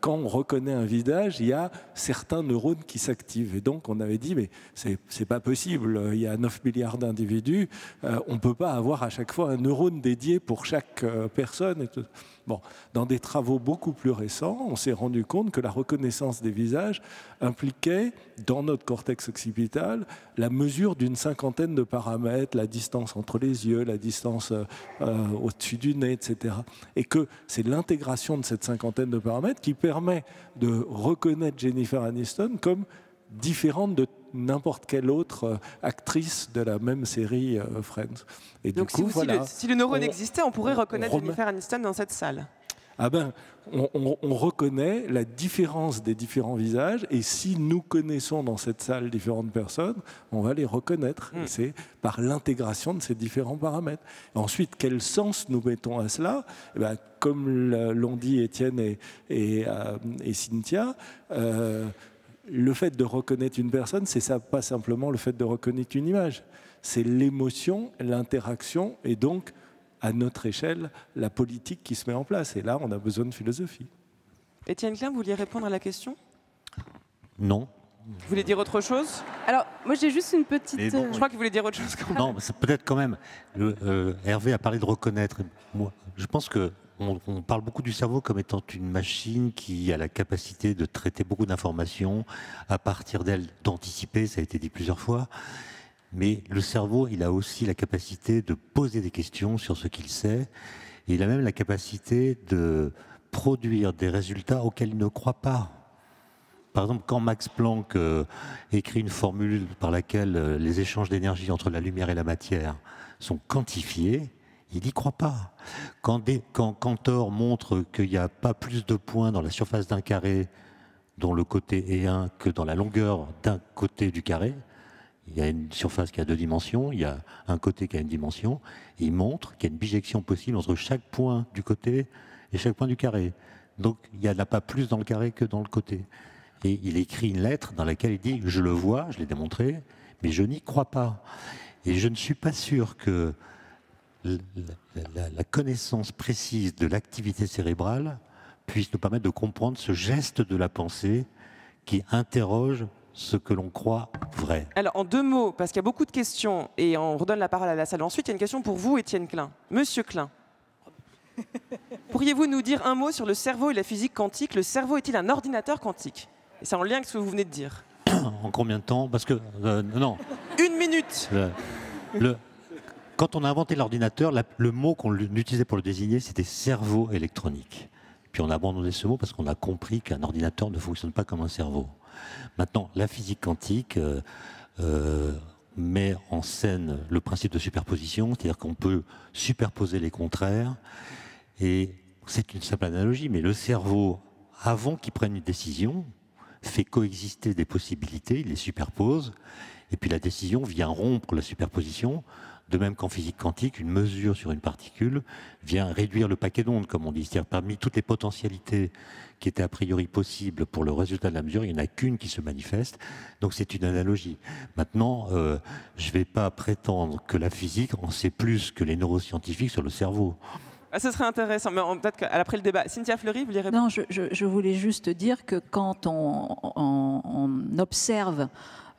quand on reconnaît un visage, il y a certains neurones qui s'activent. Et donc on avait dit, mais c'est pas possible, il y a 9 milliards d'individus, on ne peut pas avoir à chaque fois un neurone dédié pour chaque personne. Et tout. Bon, dans des travaux beaucoup plus récents, on s'est rendu compte que la reconnaissance des visages impliquait, dans notre cortex occipital, la mesure d'une 50aine de paramètres, la distance entre les yeux, la distance au-dessus du nez, etc. Et que c'est l'intégration de cette 50aine de paramètres qui permet de reconnaître Jennifer Aniston comme différente de n'importe quelle autre actrice de la même série Friends. Et donc du coup, si le neurone existait, on pourrait reconnaître Jennifer Aniston dans cette salle. Ah ben, on reconnaît la différence des différents visages, et si nous connaissons dans cette salle différentes personnes, on va les reconnaître. Et c'est par l'intégration de ces différents paramètres. Ensuite, quel sens nous mettons à cela? Eh ben, comme l'ont dit Étienne et Cynthia, le fait de reconnaître une personne, c'est ça, pas simplement le fait de reconnaître une image. C'est l'émotion, l'interaction, et donc, à notre échelle, la politique qui se met en place. Et là, on a besoin de philosophie. Étienne Klein, vous vouliez répondre à la question? Non. Vous voulez dire autre chose? Alors, moi, j'ai juste une petite... Mais bon, Je crois qu'il voulait dire autre chose. Quand même. Non, c'est peut-être quand même. Hervé a parlé de reconnaître. Moi, je pense que on parle beaucoup du cerveau comme étant une machine qui a la capacité de traiter beaucoup d'informations, à partir d'elle d'anticiper, ça a été dit plusieurs fois. Mais le cerveau, il a aussi la capacité de poser des questions sur ce qu'il sait. Et il a même la capacité de produire des résultats auxquels il ne croit pas. Par exemple, quand Max Planck écrit une formule par laquelle les échanges d'énergie entre la lumière et la matière sont quantifiés, il n'y croit pas. Quand Cantor montre qu'il n'y a pas plus de points dans la surface d'un carré dont le côté est 1 que dans la longueur d'un côté du carré, il y a une surface qui a 2 dimensions, il y a un côté qui a une dimension, et il montre qu'il y a une bijection possible entre chaque point du côté et chaque point du carré. Donc il n'y en a pas plus dans le carré que dans le côté. Et il écrit une lettre dans laquelle il dit « Je le vois, je l'ai démontré, mais je n'y crois pas ». Et je ne suis pas sûr que la connaissance précise de l'activité cérébrale puisse nous permettre de comprendre ce geste de la pensée qui interroge ce que l'on croit vrai. Alors, en 2 mots, parce qu'il y a beaucoup de questions, et on redonne la parole à la salle. Ensuite, il y a une question pour vous, Étienne Klein. Monsieur Klein, pourriez-vous nous dire un mot sur le cerveau et la physique quantique? Le cerveau est-il un ordinateur quantique? Et c'est en lien avec ce que vous venez de dire. En combien de temps? Parce que, non. 1 minute. Quand on a inventé l'ordinateur, le mot qu'on utilisait pour le désigner, c'était cerveau électronique. Puis on a abandonné ce mot parce qu'on a compris qu'un ordinateur ne fonctionne pas comme un cerveau. Maintenant, la physique quantique met en scène le principe de superposition, c'est-à-dire qu'on peut superposer les contraires. Et c'est une simple analogie, mais le cerveau, avant qu'il prenne une décision, fait coexister des possibilités, il les superpose, et puis la décision vient rompre la superposition. De même qu'en physique quantique, une mesure sur une particule vient réduire le paquet d'ondes, comme on dit. C'est-à-dire parmi toutes les potentialités qui étaient a priori possibles pour le résultat de la mesure, il n'y en a qu'une qui se manifeste. Donc c'est une analogie. Maintenant, je ne vais pas prétendre que la physique en sait plus que les neuroscientifiques sur le cerveau. Ah, ce serait intéressant, mais peut-être qu'après le débat. Cynthia Fleury, vous voulez répondre? Non, je voulais juste dire que quand on observe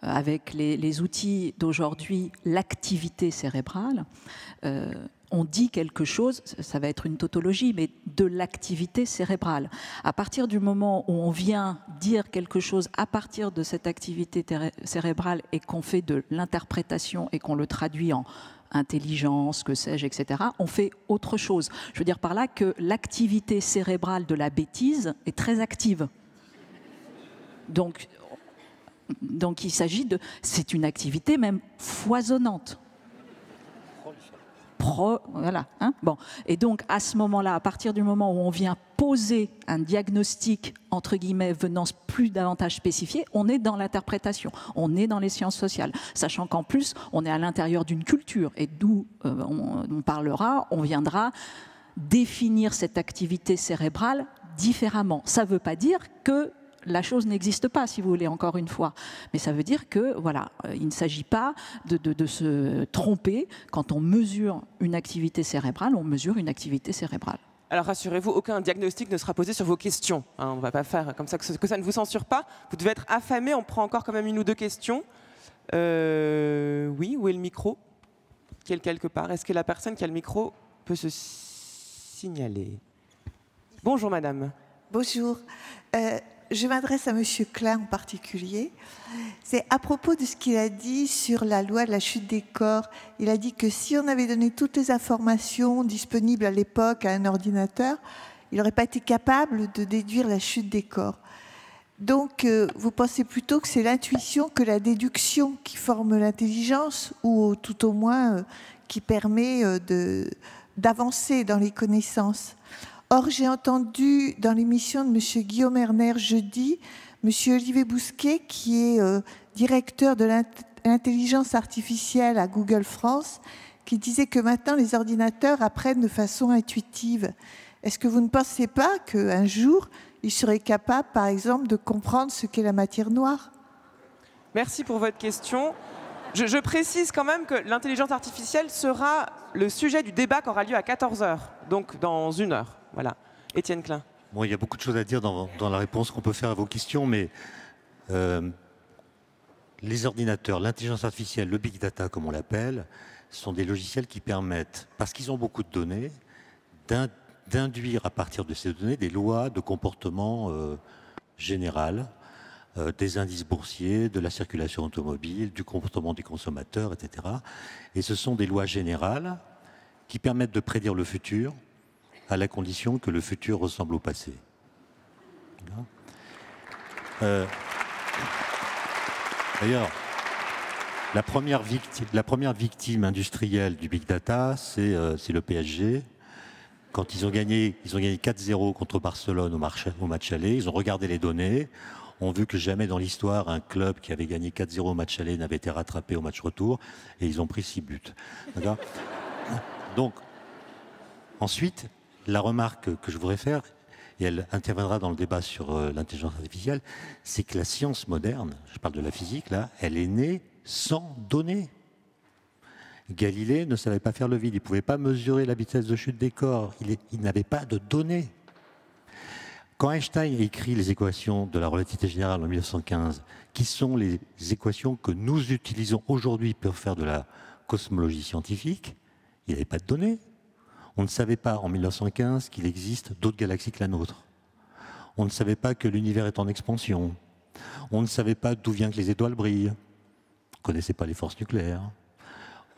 avec les outils d'aujourd'hui l'activité cérébrale, on dit quelque chose, ça va être une tautologie, mais de l'activité cérébrale. À partir du moment où on vient dire quelque chose à partir de cette activité cérébrale et qu'on fait de l'interprétation et qu'on le traduit en intelligence, que sais-je, etc., on fait autre chose. Je veux dire par là que l'activité cérébrale de la bêtise est très active. Donc il s'agit de... C'est une activité même foisonnante. Voilà. Hein, bon. Et donc, à ce moment-là, à partir du moment où on vient poser un diagnostic, entre guillemets, venant plus davantage spécifié, on est dans l'interprétation, on est dans les sciences sociales. Sachant qu'en plus, on est à l'intérieur d'une culture, et d'où on parlera, on viendra définir cette activité cérébrale différemment. Ça ne veut pas dire que la chose n'existe pas, si vous voulez, encore une fois. Mais ça veut dire que, voilà, il ne s'agit pas de se tromper. Quand on mesure une activité cérébrale, on mesure une activité cérébrale. Alors rassurez-vous, aucun diagnostic ne sera posé sur vos questions. Hein, on ne va pas faire comme ça, que ça ne vous censure pas. Vous devez être affamé, on prend encore quand même 1 ou 2 questions. Oui, où est le micro? Qui est quelque part. Est-ce que la personne qui a le micro peut se signaler? Bonjour madame. Bonjour. Je m'adresse à Monsieur Klein en particulier. C'est à propos de ce qu'il a dit sur la loi de la chute des corps. Il a dit que si on avait donné toutes les informations disponibles à l'époque à un ordinateur, il n'aurait pas été capable de déduire la chute des corps. Donc, vous pensez plutôt que c'est l'intuition que la déduction qui forme l'intelligence, ou tout au moins qui permet d'avancer dans les connaissances. Or, j'ai entendu dans l'émission de M. Guillaume Erner jeudi, M. Olivier Bousquet, qui est directeur de l'intelligence artificielle à Google France, qui disait que maintenant les ordinateurs apprennent de façon intuitive. Est-ce que vous ne pensez pas qu'un jour, ils seraient capables, par exemple, de comprendre ce qu'est la matière noire? Merci pour votre question. Je précise quand même que l'intelligence artificielle sera le sujet du débat qui aura lieu à 14h, donc dans 1 heure. Voilà. Étienne Klein. Bon, il y a beaucoup de choses à dire dans la réponse qu'on peut faire à vos questions, mais les ordinateurs, l'intelligence artificielle, le big data, comme on l'appelle, sont des logiciels qui permettent, parce qu'ils ont beaucoup de données, d'induire à partir de ces données des lois de comportement général, des indices boursiers, de la circulation automobile, du comportement des consommateurs, etc. Et ce sont des lois générales qui permettent de prédire le futur à la condition que le futur ressemble au passé. D'ailleurs, la première victime industrielle du big data, c'est le PSG. Quand ils ont gagné 4-0 contre Barcelone au match aller, ils ont regardé les données, ont vu que jamais dans l'histoire un club qui avait gagné 4-0 au match aller n'avait été rattrapé au match retour, et ils ont pris 6 buts. Donc, ensuite, la remarque que je voudrais faire, et elle interviendra dans le débat sur l'intelligence artificielle, c'est que la science moderne, je parle de la physique là, elle est née sans données. Galilée ne savait pas faire le vide, il ne pouvait pas mesurer la vitesse de chute des corps, il n'avait pas de données. Quand Einstein a écrit les équations de la relativité générale en 1915, qui sont les équations que nous utilisons aujourd'hui pour faire de la cosmologie scientifique, il n'avait pas de données. On ne savait pas en 1915 qu'il existe d'autres galaxies que la nôtre. On ne savait pas que l'univers est en expansion. On ne savait pas d'où vient que les étoiles brillent. On ne connaissait pas les forces nucléaires.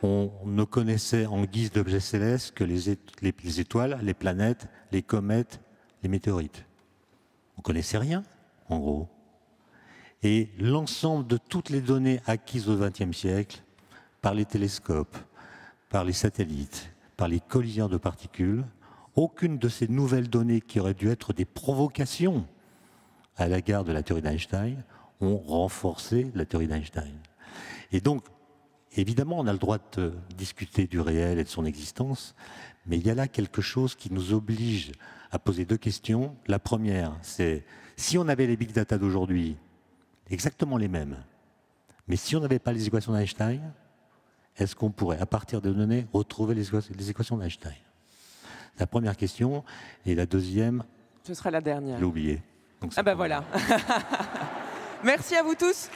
On ne connaissait en guise d'objets célestes que les étoiles, les planètes, les comètes, les météorites. On ne connaissait rien, en gros. Et l'ensemble de toutes les données acquises au XXe siècle, par les télescopes, par les satellites, par les collisions de particules, aucune de ces nouvelles données qui auraient dû être des provocations à l'égard de la théorie d'Einstein ont renforcé la théorie d'Einstein. Et donc, évidemment, on a le droit de discuter du réel et de son existence, mais il y a là quelque chose qui nous oblige à poser 2 questions. La première, c'est si on avait les big data d'aujourd'hui, exactement les mêmes, mais si on n'avait pas les équations d'Einstein, est-ce qu'on pourrait, à partir des données, retrouver les équations d'Einstein? La première question. Et la deuxième... Ce sera la dernière. Je l'ai oublié. Ah ben voilà. Merci à vous tous.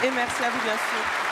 Et merci à vous, bien sûr.